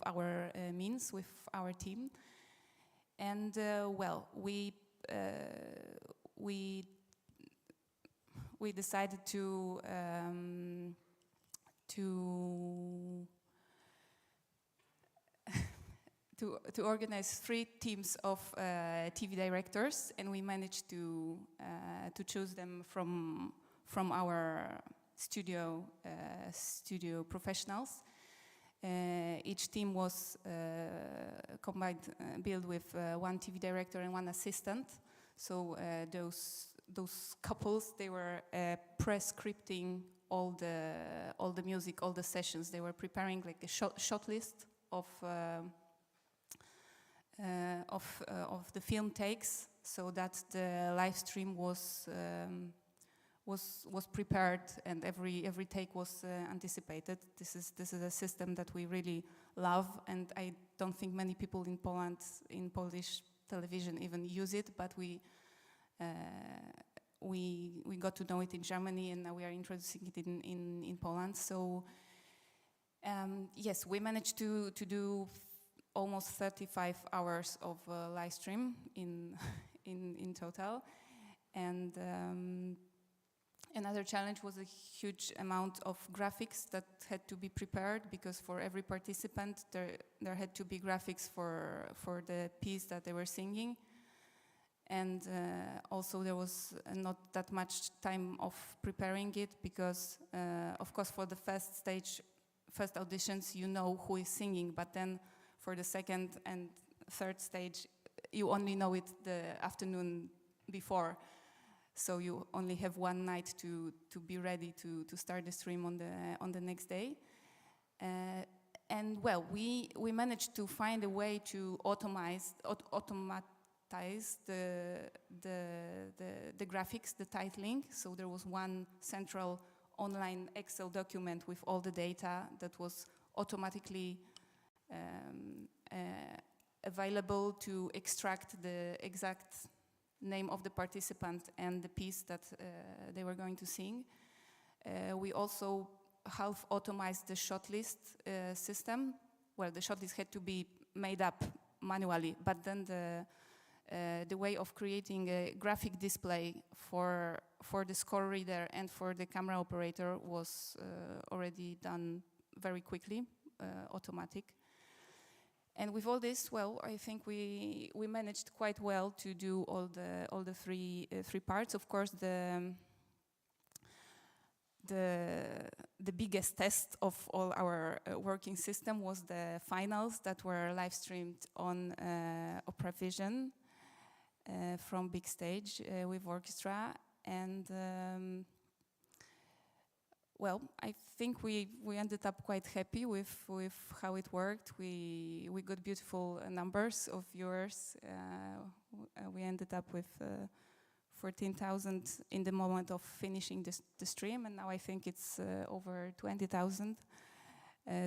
our means, with our team. And we decided to organize 3 teams of TV directors, and we managed to choose them from our studio professionals. Each team was combined, built with 1 TV director and 1 assistant. So those couples, they were pre-scripting all the music, all the sessions. They were preparing like a shot list of the film takes, so that the live stream was prepared and every take was anticipated. This is a system that we really love, and I don't think many people in Poland, in Polish television, even use it. But we got to know it in Germany, and now we are introducing it in Poland. So yes, we managed to do almost 35 hours of live stream in total, and another challenge was a huge amount of graphics that had to be prepared, because for every participant there had to be graphics for the piece that they were singing. And also there was not that much time of preparing it, because of course for the first auditions you know who is singing, but then for the second and third stage you only know it the afternoon before. So you only have one night to be ready to start the stream on the next day. And well, we managed to find a way to automatize the graphics, the titling. So there was one central online Excel document with all the data that was automatically available to extract the exact name of the participant and the piece that they were going to sing. We also half automized the shortlist system. Well, the shortlist had to be made up manually, but then the way of creating a graphic display for the score reader and for the camera operator was already done very quickly, automatic. And with all this, well, I think we managed quite well to do all the three parts. Of course, the biggest test of all our working system was the finals that were live streamed on OperaVision from big stage with orchestra. And well, I think we ended up quite happy with how it worked. We got beautiful numbers of viewers. We ended up with 14,000 in the moment of finishing the stream, and now I think it's over 20,000.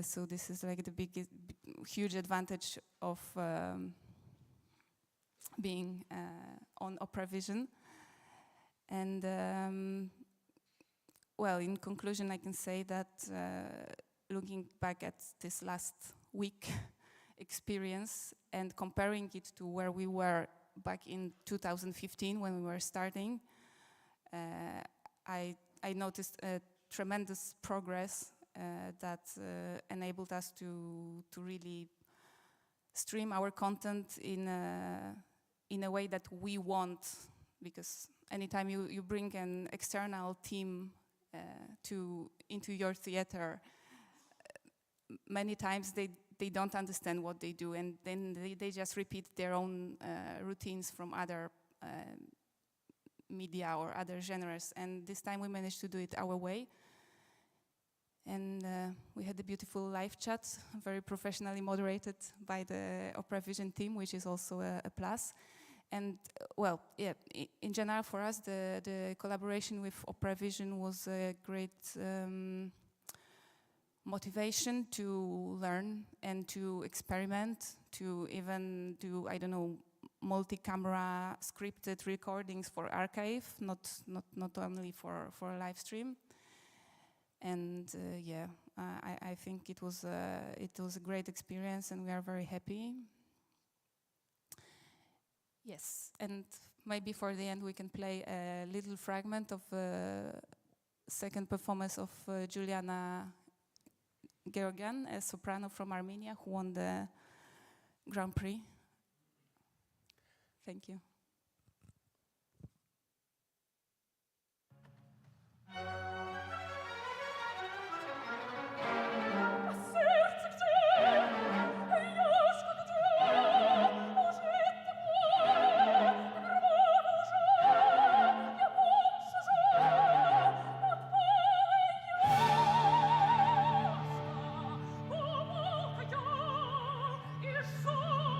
So this is like the biggest, huge advantage of being on OperaVision. And well, in conclusion, I can say that looking back at this last week experience and comparing it to where we were back in 2015 when we were starting, I noticed a tremendous progress that enabled us to really stream our content in a way that we want, because anytime you bring an external team into your theater, many times they don't understand what they do, and then they just repeat their own routines from other media or other genres. And this time we managed to do it our way. And we had a beautiful live chat, very professionally moderated by the OperaVision team, which is also a plus. And well, yeah, in general for us, the collaboration with OperaVision was a great motivation to learn and to experiment, to even do, I don't know, multi-camera scripted recordings for archive, not only for a live stream. And yeah, I think it was a great experience, and we are very happy. Yes, and maybe for the end we can play a little fragment of a second performance of Juliana Georgian, a soprano from Armenia who won the Grand Prix. Thank you. Sono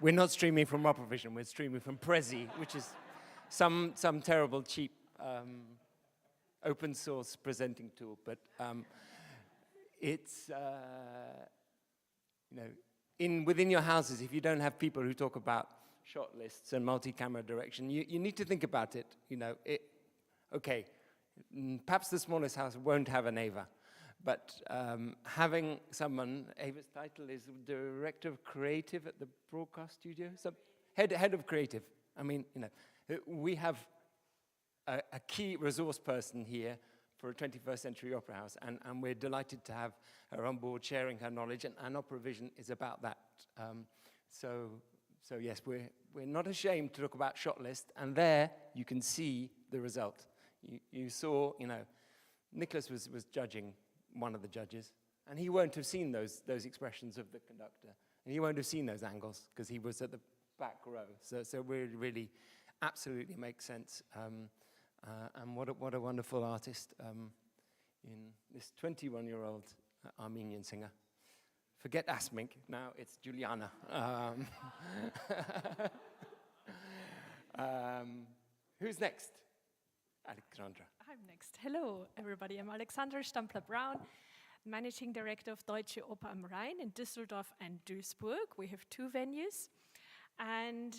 we're not streaming from OperaVision, we're streaming from Prezi, which is some terrible, cheap open source presenting tool. But it's, you know, within your houses, if you don't have people who talk about shot lists and multi-camera direction, you need to think about it. You know, okay, perhaps the smallest house won't have an Ava, but having someone, Ava's title is Director of Creative at the Broadcast Studio, so head of Creative. I mean, you know, we have a key resource person here for a 21st century opera house, and we're delighted to have her on board sharing her knowledge, and OperaVision is about that. So yes, we're not ashamed to talk about shot list, and there you can see the result. You saw, you know, Nicholas was judging, one of the judges, and he won't have seen those expressions of the conductor, and he won't have seen those angles because he was at the back row. So really absolutely makes sense. And what a wonderful artist in this 21-year-old Armenian singer. Forget Asmik, now it's Juliana. Who's next? Alexandra. I'm next. Hello, everybody. I'm Alexandra Stampler-Brown, Managing Director of Deutsche Oper am Rhein in Düsseldorf and Duisburg. We have 2 venues. And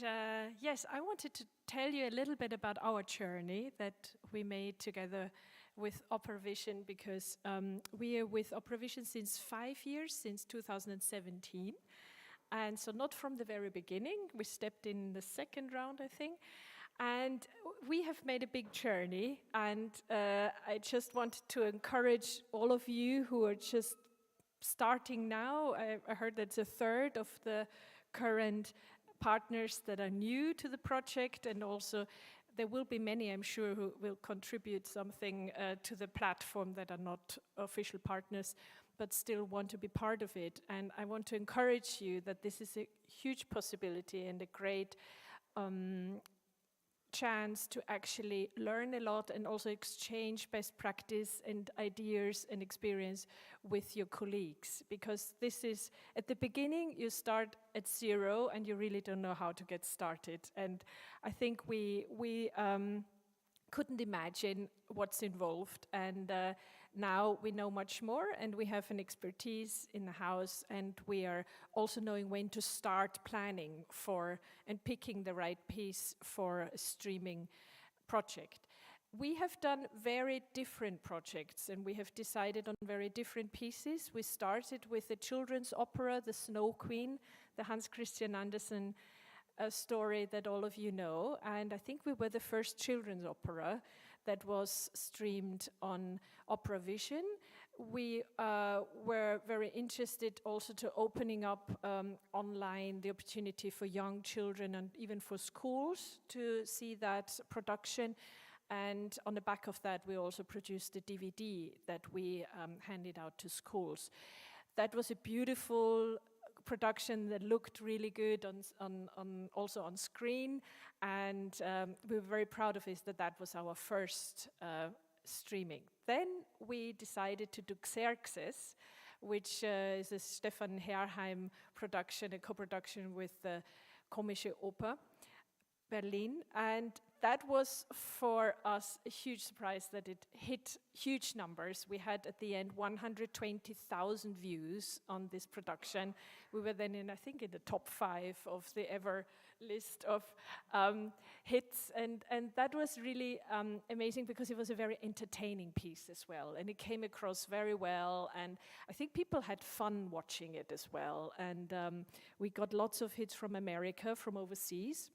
yes, I wanted to tell you a little bit about our journey that we made together with OperaVision, because we are with OperaVision since 5 years, since 2017. And so not from the very beginning. We stepped in the second round, I think. And we have made a big journey. And I just wanted to encourage all of you who are just starting now. I heard that's a third of the current partners that are new to the project, and also there will be many, I'm sure, who will contribute something to the platform that are not official partners, but still want to be part of it. And I want to encourage you that this is a huge possibility and a great chance to actually learn a lot and also exchange best practice and ideas and experience with your colleagues, because this is, at the beginning, you start at 0 and you really don't know how to get started. And I think we couldn't imagine what's involved, and now we know much more, and we have an expertise in the house, and we are also knowing when to start planning for and picking the right piece for a streaming project. We have done very different projects, and we have decided on very different pieces. We started with the children's opera, The Snow Queen, the Hans Christian Andersen story that all of you know, and I think we were the first children's opera that was streamed on OperaVision. We were very interested also to opening up online the opportunity for young children and even for schools to see that production. And on the back of that, we also produced a DVD that we handed out to schools. That was a beautiful production that looked really good also on screen, and we were very proud of it that was our first streaming. Then we decided to do Xerxes, which is a Stefan Herrheim production, a co-production with the Komische Oper Berlin, and that was for us a huge surprise that it hit huge numbers. We had at the end 120,000 views on this production. We were then in, I think, in the top 5 of the ever list of hits, and that was really amazing because it was a very entertaining piece as well, and it came across very well, and I think people had fun watching it as well, and we got lots of hits from America, from overseas.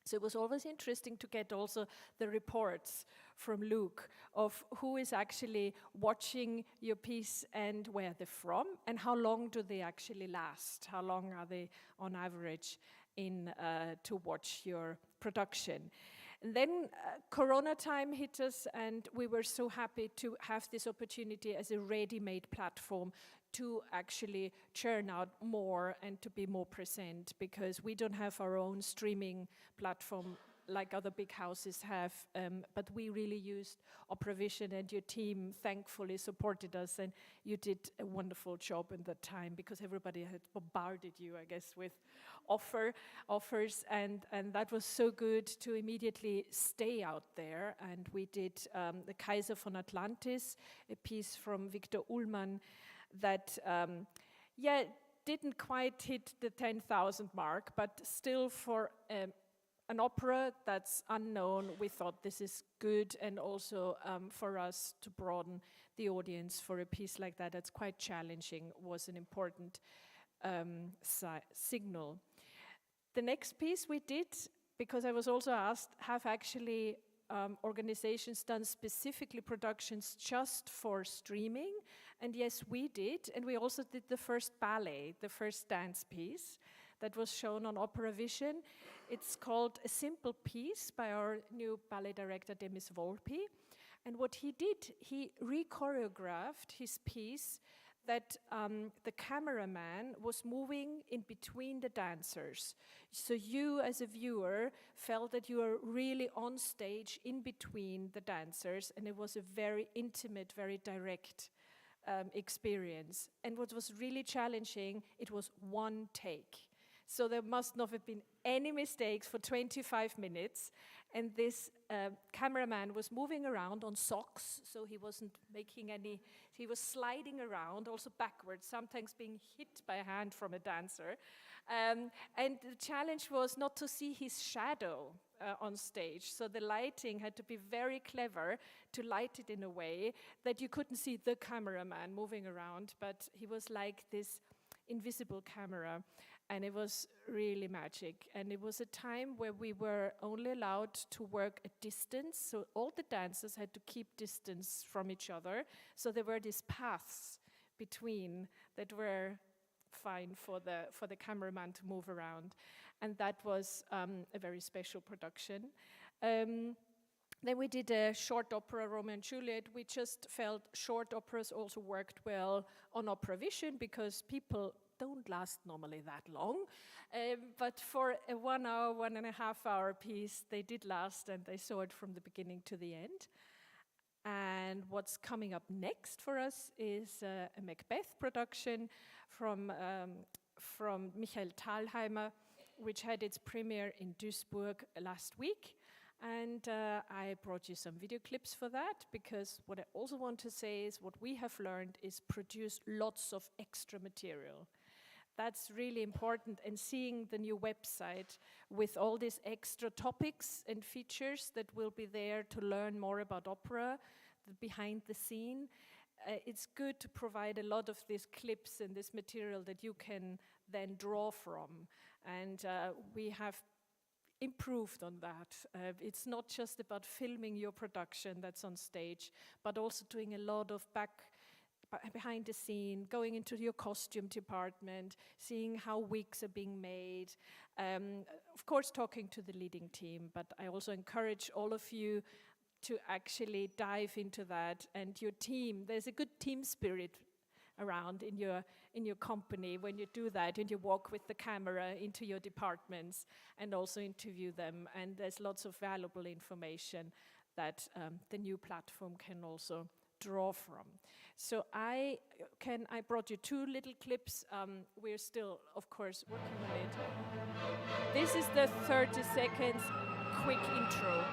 So it was always interesting to get also the reports from Luke of who is actually watching your piece and where they're from, and how long do they actually last? How long are they on average in to watch your production? And then Corona time hit us, and we were so happy to have this opportunity as a ready-made platform to actually churn out more and to be more present, because we don't have our own streaming platform like other big houses have, but we really used OperaVision, and your team thankfully supported us, and you did a wonderful job in that time because everybody had bombarded you, I guess, with offers, and that was so good to immediately stay out there. And we did The Kaiser von Atlantis, a piece from Victor Ullmann that, didn't quite hit the 10,000 mark, but still for an opera that's unknown, we thought this is good, and also for us to broaden the audience for a piece like that that's quite challenging was an important signal. The next piece we did, because I was also asked, have actually organizations done specifically productions just for streaming? And yes, we did, and we also did the first ballet, the first dance piece that was shown on OperaVision. It's called A Simple Piece by our new ballet director, Demis Volpi. And what he did, he re-choreographed his piece that the cameraman was moving in between the dancers. So you, as a viewer, felt that you were really on stage in between the dancers, and it was a very intimate, very direct experience. And what was really challenging, it was one take. So there must not have been any mistakes for 25 minutes. And this cameraman was moving around on socks, so he wasn't making any, he was sliding around, also backwards, sometimes being hit by a hand from a dancer. And the challenge was not to see his shadow on stage. So the lighting had to be very clever to light it in a way that you couldn't see the cameraman moving around, but he was like this invisible camera. And it was really magic. And it was a time where we were only allowed to work at distance. So all the dancers had to keep distance from each other. So there were these paths between that were fine for the cameraman to move around. And that was a very special production. Then we did a short opera, Romeo and Juliet. We just felt short operas also worked well on OperaVision because people don't last normally that long. But for a 1 hour, 1.5 hour piece, they did last, and they saw it from the beginning to the end. And what's coming up next for us is a Macbeth production from Michal Thalheimer, which had its premiere in Duisburg last week. And I brought you some video clips for that, because what I also want to say is what we have learned is produce lots of extra material. That's really important, and seeing the new website with all these extra topics and features that will be there to learn more about opera, the behind the scene, it's good to provide a lot of these clips and this material that you can then draw from. And we have improved on that. It's not just about filming your production that's on stage, but also doing a lot of behind the scene, going into your costume department, seeing how wigs are being made, of course talking to the leading team, but I also encourage all of you to actually dive into that. And your team, there's a good team spirit around in your company when you do that, and you walk with the camera into your departments and also interview them, and there's lots of valuable information that the new platform can also draw from. So I brought you 2 little clips. We're still, of course, working on it. This is the 30 seconds quick intro.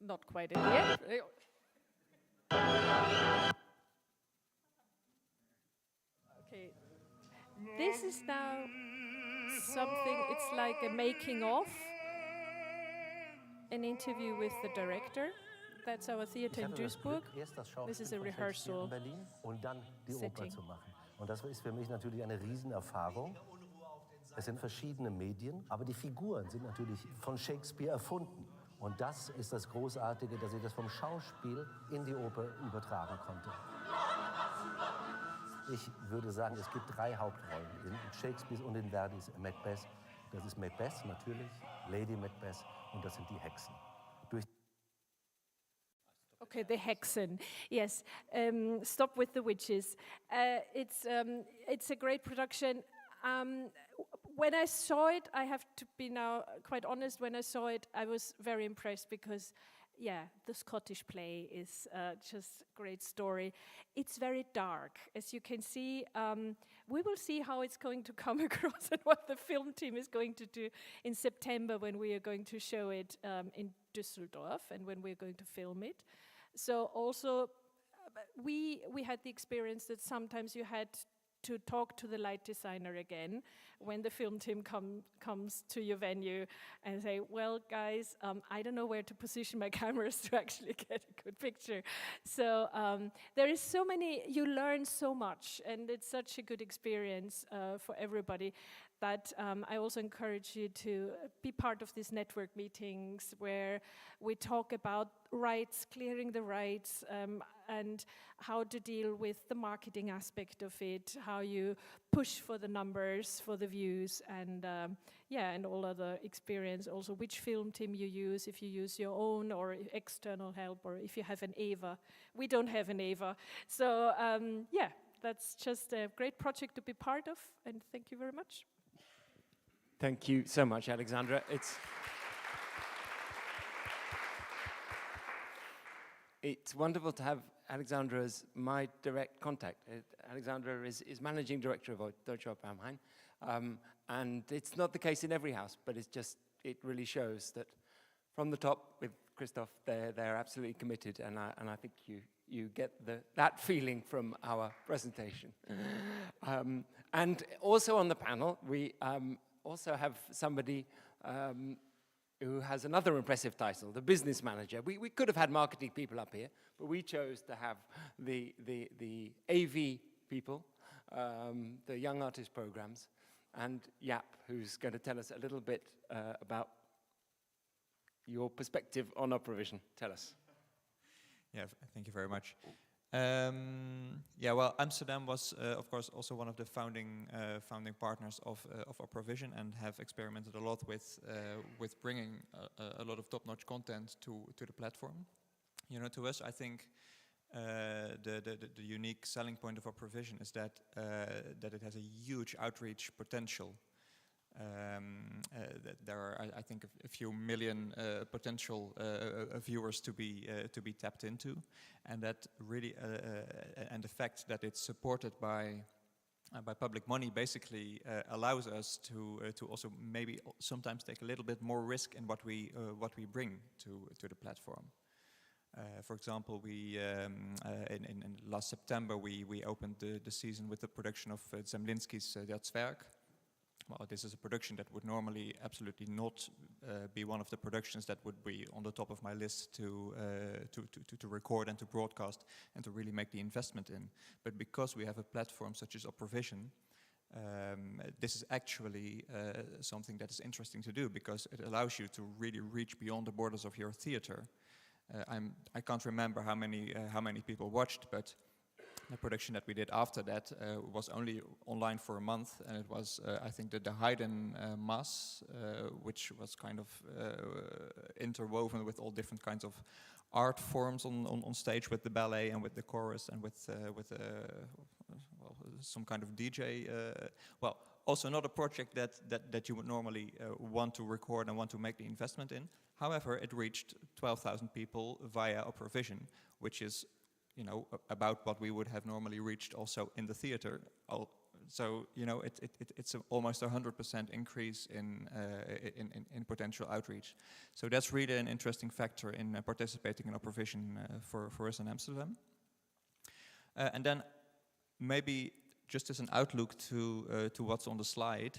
Not quite at the end. Okay, this is now something, it's like a making of, an interview with the director. That's our theater in Duisburg. This is a rehearsal und dann die setting. Oper zu machen. Und das ist für mich natürlich eine Riesenerfahrung. Es sind verschiedene Medien, aber die Figuren sind natürlich von Shakespeare erfunden. Und das ist das Großartige, dass ich das vom Schauspiel in die Oper übertragen konnte. Ich würde sagen, es gibt 3 Hauptrollen in Shakespeare und in Verdis Macbeth. Das ist Macbeth natürlich, Lady Macbeth und das sind die Hexen. Okay, the Hexen. Yes, Stop with the Witches. It's a great production. When I saw it, I have to be now quite honest, when I saw it, I was very impressed because, yeah, the Scottish play is just a great story. It's very dark. As you can see, we will see how it's going to come across and what the film team is going to do in September when we are going to show it in Düsseldorf and when we're going to film it. So also, we had the experience that sometimes you had to talk to the light designer again when the film team comes to your venue and say, well, guys, I don't know where to position my cameras to actually get a good picture. So there is so many, you learn so much, and it's such a good experience for everybody that I also encourage you to be part of these network meetings where we talk about rights, clearing the rights, and how to deal with the marketing aspect of it, how you push for the numbers, for the views, and and all other experience. Also, which film team you use, if you use your own or external help, or if you have an AVA. We don't have an AVA. So, that's just a great project to be part of, and thank you very much. Thank you so much, Alexandra. It's wonderful to have Alexandra as my direct contact. Alexandra is managing director of Deutsche Oper am Main, and it's not the case in every house, but it really shows that from the top with Christoph, they're absolutely committed, and I think you get that feeling from our presentation. And also on the panel, we also have somebody who has another impressive title, the business manager. We could have had marketing people up here, but we chose to have the AV people, the Young Artist Programs, and Jaap, who's going to tell us a little bit about your perspective on OperaVision. Tell us. Yeah, thank you very much. Well, Amsterdam was, of course, also one of the founding partners of OperaVision, and have experimented a lot with bringing a lot of top-notch content to the platform. You know, to us, I think the unique selling point of OperaVision is that it has a huge outreach potential. There are, I think, a few million potential viewers to be tapped into, and that really and the fact that it's supported by public money basically allows us to also maybe sometimes take a little bit more risk in what we bring to the platform. For example, we in last September we opened the season with the production of Zemlinsky's Der Zwerg. Well, this is a production that would normally absolutely not be one of the productions that would be on the top of my list to record and to broadcast and to really make the investment in. But because we have a platform such as OperaVision, this is actually something that is interesting to do, because it allows you to really reach beyond the borders of your theater. I can't remember how many people watched, but the production that we did after that was only online for a month, and it was, I think, the Haydn Mass, which was kind of interwoven with all different kinds of art forms on stage, with the ballet and with the chorus and with some kind of DJ. Also not a project that you would normally want to record and want to make the investment in. However, it reached 12,000 people via OperaVision, which is, you know, about what we would have normally reached also in the theater. So, you know, it's almost 100% increase in potential outreach. So that's really an interesting factor in participating in OperaVision for us in Amsterdam. And then maybe just as an outlook to what's on the slide,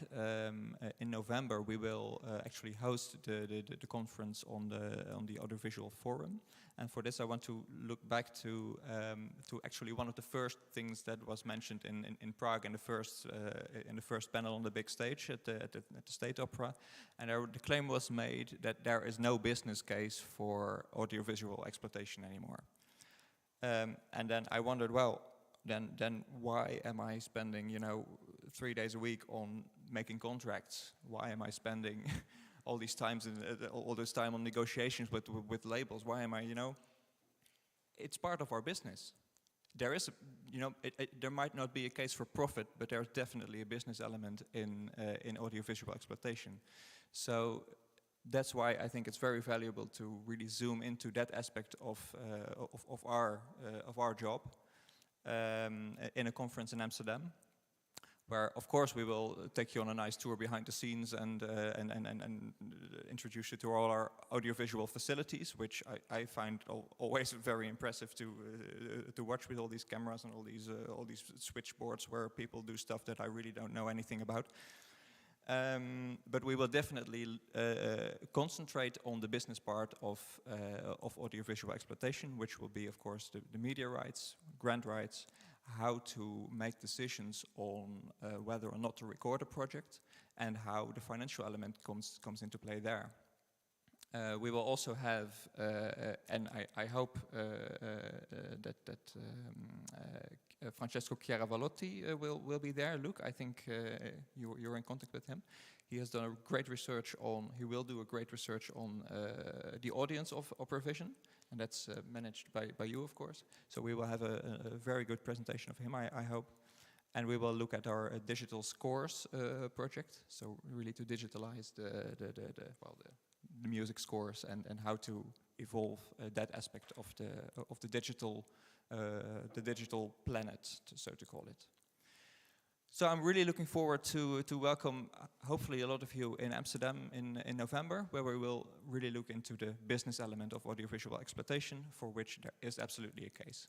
in November we will actually host the conference on the Audiovisual Forum, and for this I want to look back to actually one of the first things that was mentioned in Prague in the first panel on the big stage at the State Opera, and the claim was made that there is no business case for audiovisual exploitation anymore, and then I wondered, well, then why am I spending 3 days a week on making contracts? Why am I spending all this time on negotiations with labels? Why am I It's part of our business. There is there might not be a case for profit, but there's definitely a business element in audiovisual exploitation. So that's why I think it's very valuable to really zoom into that aspect of our job. In a conference in Amsterdam, where of course we will take you on a nice tour behind the scenes and introduce you to all our audiovisual facilities, which I find always very impressive to watch, with all these cameras and all these switchboards where people do stuff that I really don't know anything about. But we will definitely concentrate on the business part of audiovisual exploitation, which will be, of course, the media rights, grant rights, how to make decisions on whether or not to record a project, and how the financial element comes into play there. We will also have, and I hope that Francesco Chiaravalotti will be there. Luke, I think you're in contact with him. He has done a great research on. He will do a great research on the audience of OperaVision, and that's managed by you, of course. So we will have a very good presentation of him, I hope. And we will look at our digital scores project. So really to digitalize the music scores and how to evolve that aspect of the digital planet, so to call it. So I'm really looking forward to welcome hopefully a lot of you in Amsterdam in November, where we will really look into the business element of audiovisual exploitation, for which there is absolutely a case.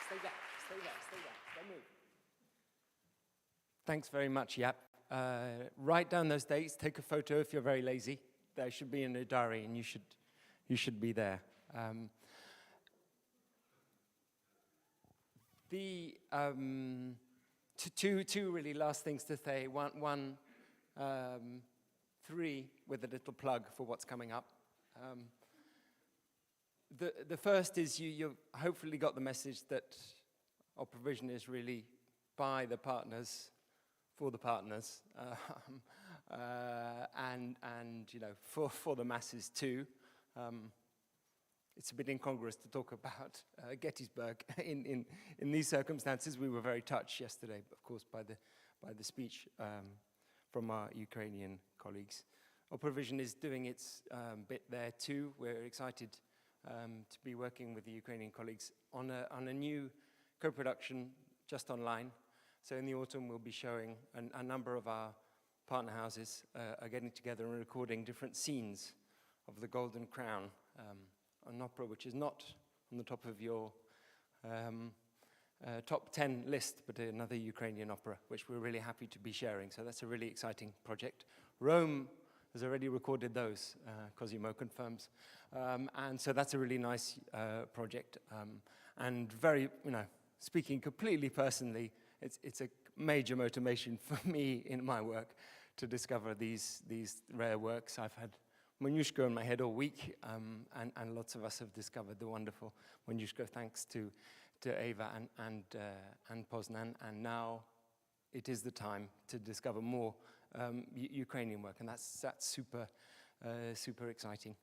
Stay there, don't move. Thanks very much, Jaap. Write down those dates, take a photo if you're very lazy. They should be in the diary, and you should be there. Two really last things to say. One, three with a little plug for what's coming up. The first is you hopefully got the message that OperaVision is really by the partners, for the partners, and for the masses too. It's a bit incongruous to talk about Gettysburg in these circumstances. We were very touched yesterday, of course, by the speech from our Ukrainian colleagues. OperaVision is doing its bit there too. We're excited to be working with the Ukrainian colleagues on a new co-production just online. So in the autumn, we'll be showing a number of our partner houses are getting together and recording different scenes of the Golden Crown, an opera which is not on the top of your top 10 list, but another Ukrainian opera, which we're really happy to be sharing. So that's a really exciting project. Rome has already recorded those, Cosimo confirms. And so that's a really nice project. And very, speaking completely personally, it's a major motivation for me in my work to discover these rare works. I've had Moniuszko in my head all week, and lots of us have discovered the wonderful Moniuszko thanks to Eva and Poznan, and now it is the time to discover more Ukrainian work, and that's super exciting.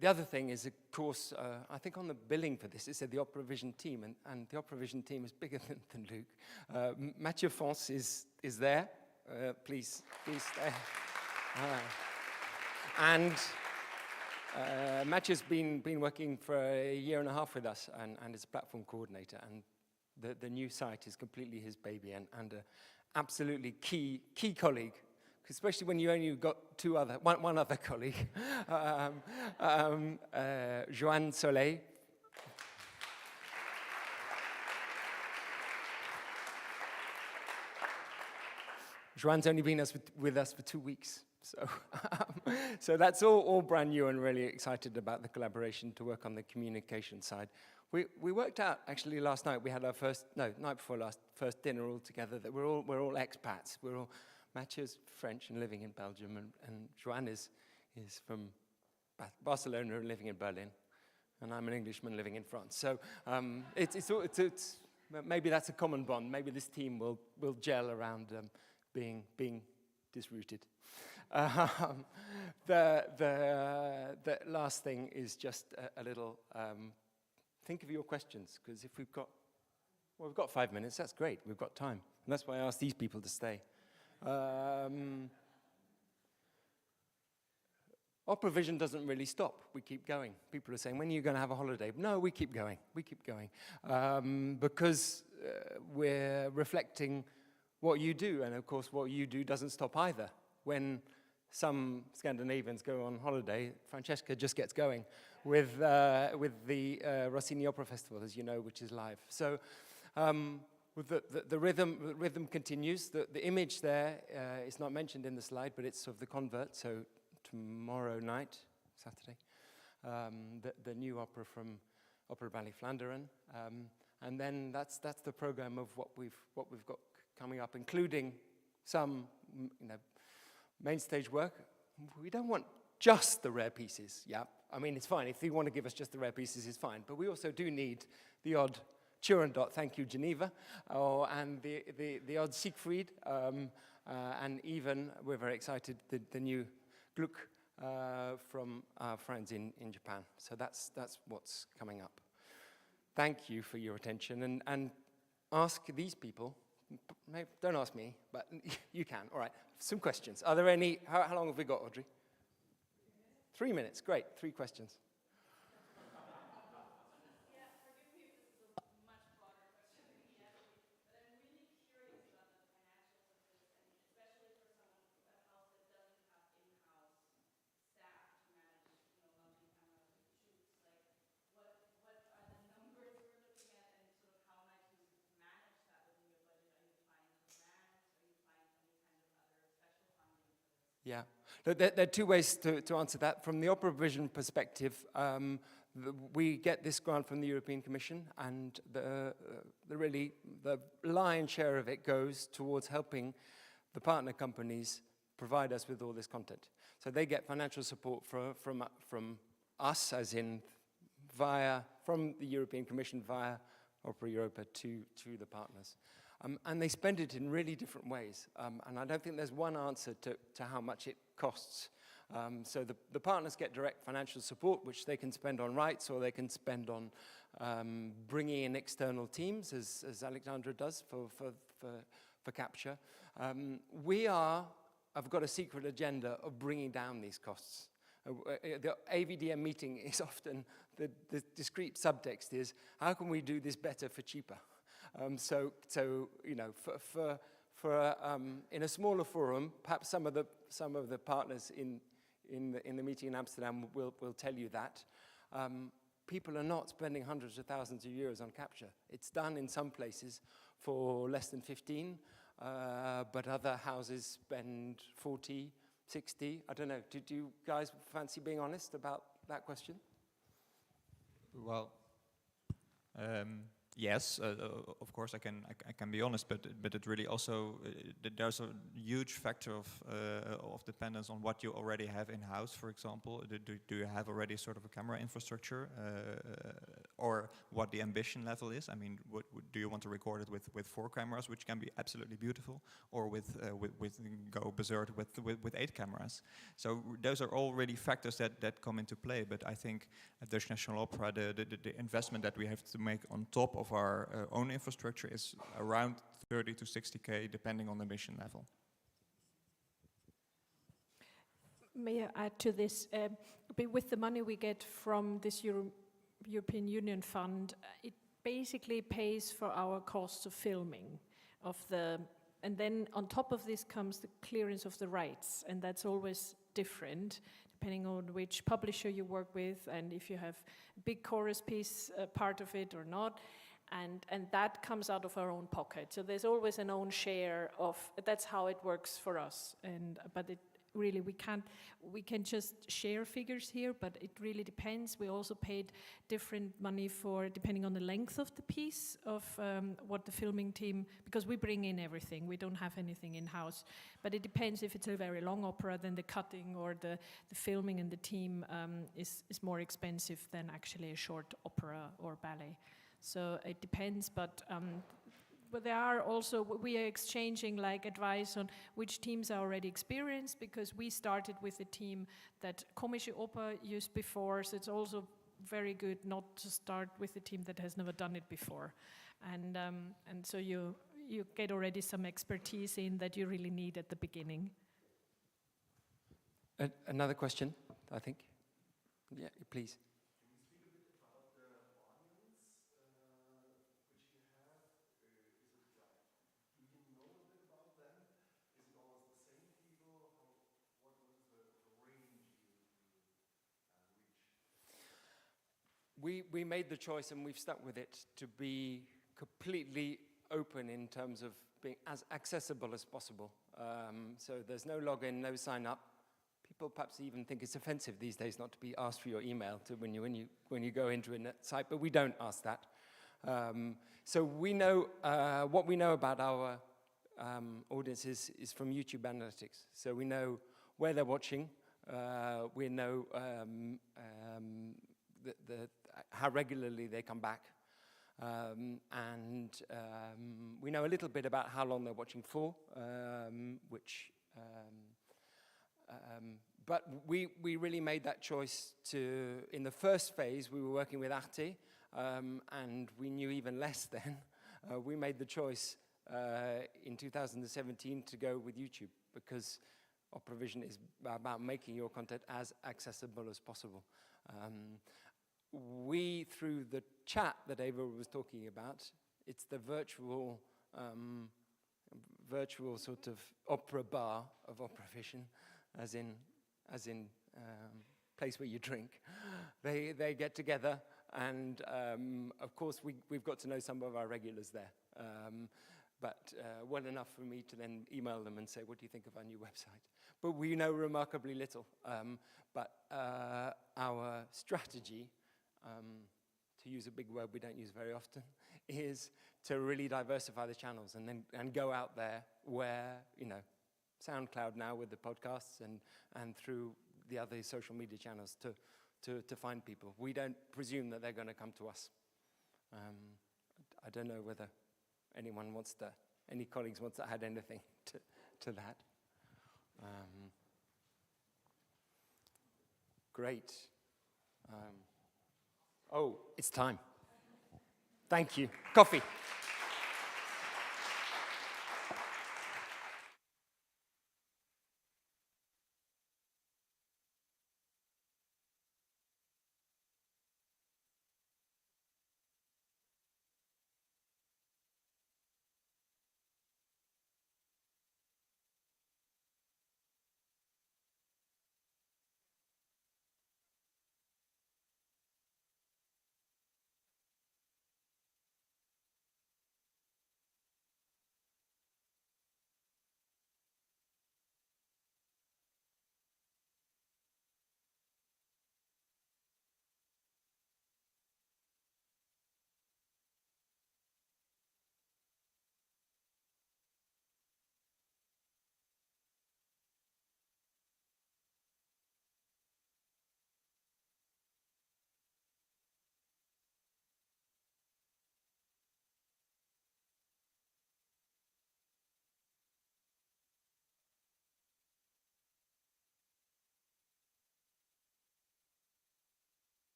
The other thing is, of course, I think on the billing for this, it said the OperaVision team, and the OperaVision team is bigger than Luc. Mathieu Fons is there. Please stay. And Mathieu's been working for a year and a half with us, and is a platform coordinator, and the new site is completely his baby, and an absolutely key colleague, especially when you only got one other colleague, Joanne Soleil. Joanne's only been with us for 2 weeks, so that's all brand new, and really excited about the collaboration to work on the communication side. We worked out actually last night. We had our night before last, first dinner all together. That we're all expats. We're all Mathieu's French and living in Belgium, and Joanne is from Barcelona and living in Berlin, and I'm an Englishman living in France. So it's maybe that's a common bond. Maybe this team will gel around being disrooted. The last thing is just a little. Think of your questions, because if we've got 5 minutes, that's great, we've got time. And that's why I asked these people to stay. OperaVision doesn't really stop, we keep going. People are saying, when are you going to have a holiday? No, we keep going, because we're reflecting what you do, and of course what you do doesn't stop either. When some Scandinavians go on holiday, Francesca just gets going with the Rossini Opera Festival, as you know, which is live. So the rhythm continues. The image there is not mentioned in the slide, but it's of the convert. So tomorrow night, Saturday, the new opera from Opera Ballet Vlaanderen, and then that's the program of what we've got coming up, including some main stage work. We don't want just the rare pieces, yeah. I mean, it's fine. If you want to give us just the rare pieces, it's fine. But we also do need the odd Turandot, thank you, Geneva, and the odd Siegfried, and even, we're very excited, the new Gluck from our friends in Japan. So that's what's coming up. Thank you for your attention, and ask these people. Don't ask me, but you can. All right, some questions. Are there any? How long have we got, Audrey? 3 minutes, great. 3 questions. Yeah, there are 2 ways to answer that. From the OperaVision perspective, we get this grant from the European Commission, and the lion's share of it goes towards helping the partner companies provide us with all this content. So they get financial support from us, as in from the European Commission via Opera Europa to the partners. And they spend it in really different ways. And I don't think there's one answer to how much it costs. So the partners get direct financial support, which they can spend on rights, or they can spend on bringing in external teams, as Alexandra does for capture. I've got a secret agenda of bringing down these costs. The AVDM meeting is often, the discrete subtext is, how can we do this better for cheaper? So you know, in a smaller forum, perhaps some of the partners in the meeting in Amsterdam will tell you that people are not spending hundreds of thousands of euros on capture. It's done in some places for less than 15, but other houses spend 40, 60. I don't know. Did you guys fancy being honest about that question? Well. Yes, of course I can be honest, but it really also there's a huge factor of dependence on what you already have in house. For example, do you have already sort of a camera infrastructure, or what the ambition level is? I mean, do you want to record it with 4 cameras, which can be absolutely beautiful, or with go berserk with 8 cameras? So those are all really factors that come into play. But I think at Dutch National Opera, the investment that we have to make on top of our own infrastructure is around 30 to 60K, depending on the mission level. May I add to this? With the money we get from this European Union fund, it basically pays for our costs of filming, of the And then on top of this comes the clearance of the rights, and that's always different depending on which publisher you work with and if you have a big chorus piece part of it or not. And that comes out of our own pocket. So there's always an own share of, that's how it works for us. But it really, we can just share figures here, but it really depends. We also paid different money for, depending on the length of the piece, of what the filming team, because we bring in everything, we don't have anything in-house. But it depends if it's a very long opera, then the cutting or the filming and the team is more expensive than actually a short opera or ballet. So it depends, but there are also, we are exchanging like advice on which teams are already experienced, because we started with a team that Komische Oper used before, so it's also very good not to start with a team that has never done it before. And so you get already some expertise in that you really need at the beginning. Another question, I think. Yeah, please. We made the choice, and we've stuck with it, to be completely open in terms of being as accessible as possible. So there's no login, no sign up. People perhaps even think it's offensive these days not to be asked for your email when you go into a site, but we don't ask that. So we know what we know about our audiences is from YouTube analytics. So we know where they're watching. We know how regularly they come back, and we know a little bit about how long they're watching for, but we really made that choice to, in the first phase, we were working with Arte, and we knew even less then. We made the choice in 2017 to go with YouTube, because OperaVision is about making your content as accessible as possible. We, through the chat that Eva was talking about, it's the virtual sort of opera bar of OperaVision, as in place where you drink. They get together, and of course we've got to know some of our regulars there. But well enough for me to then email them and say, what do you think of our new website? But we know remarkably little. But our strategy, to use a big word we don't use very often, is to really diversify the channels and go out there where, SoundCloud now with the podcasts and through the other social media channels to find people. We don't presume that they're going to come to us. I don't know whether any colleagues wants to add anything to that. Great. Oh, it's time. Thank you. Coffee.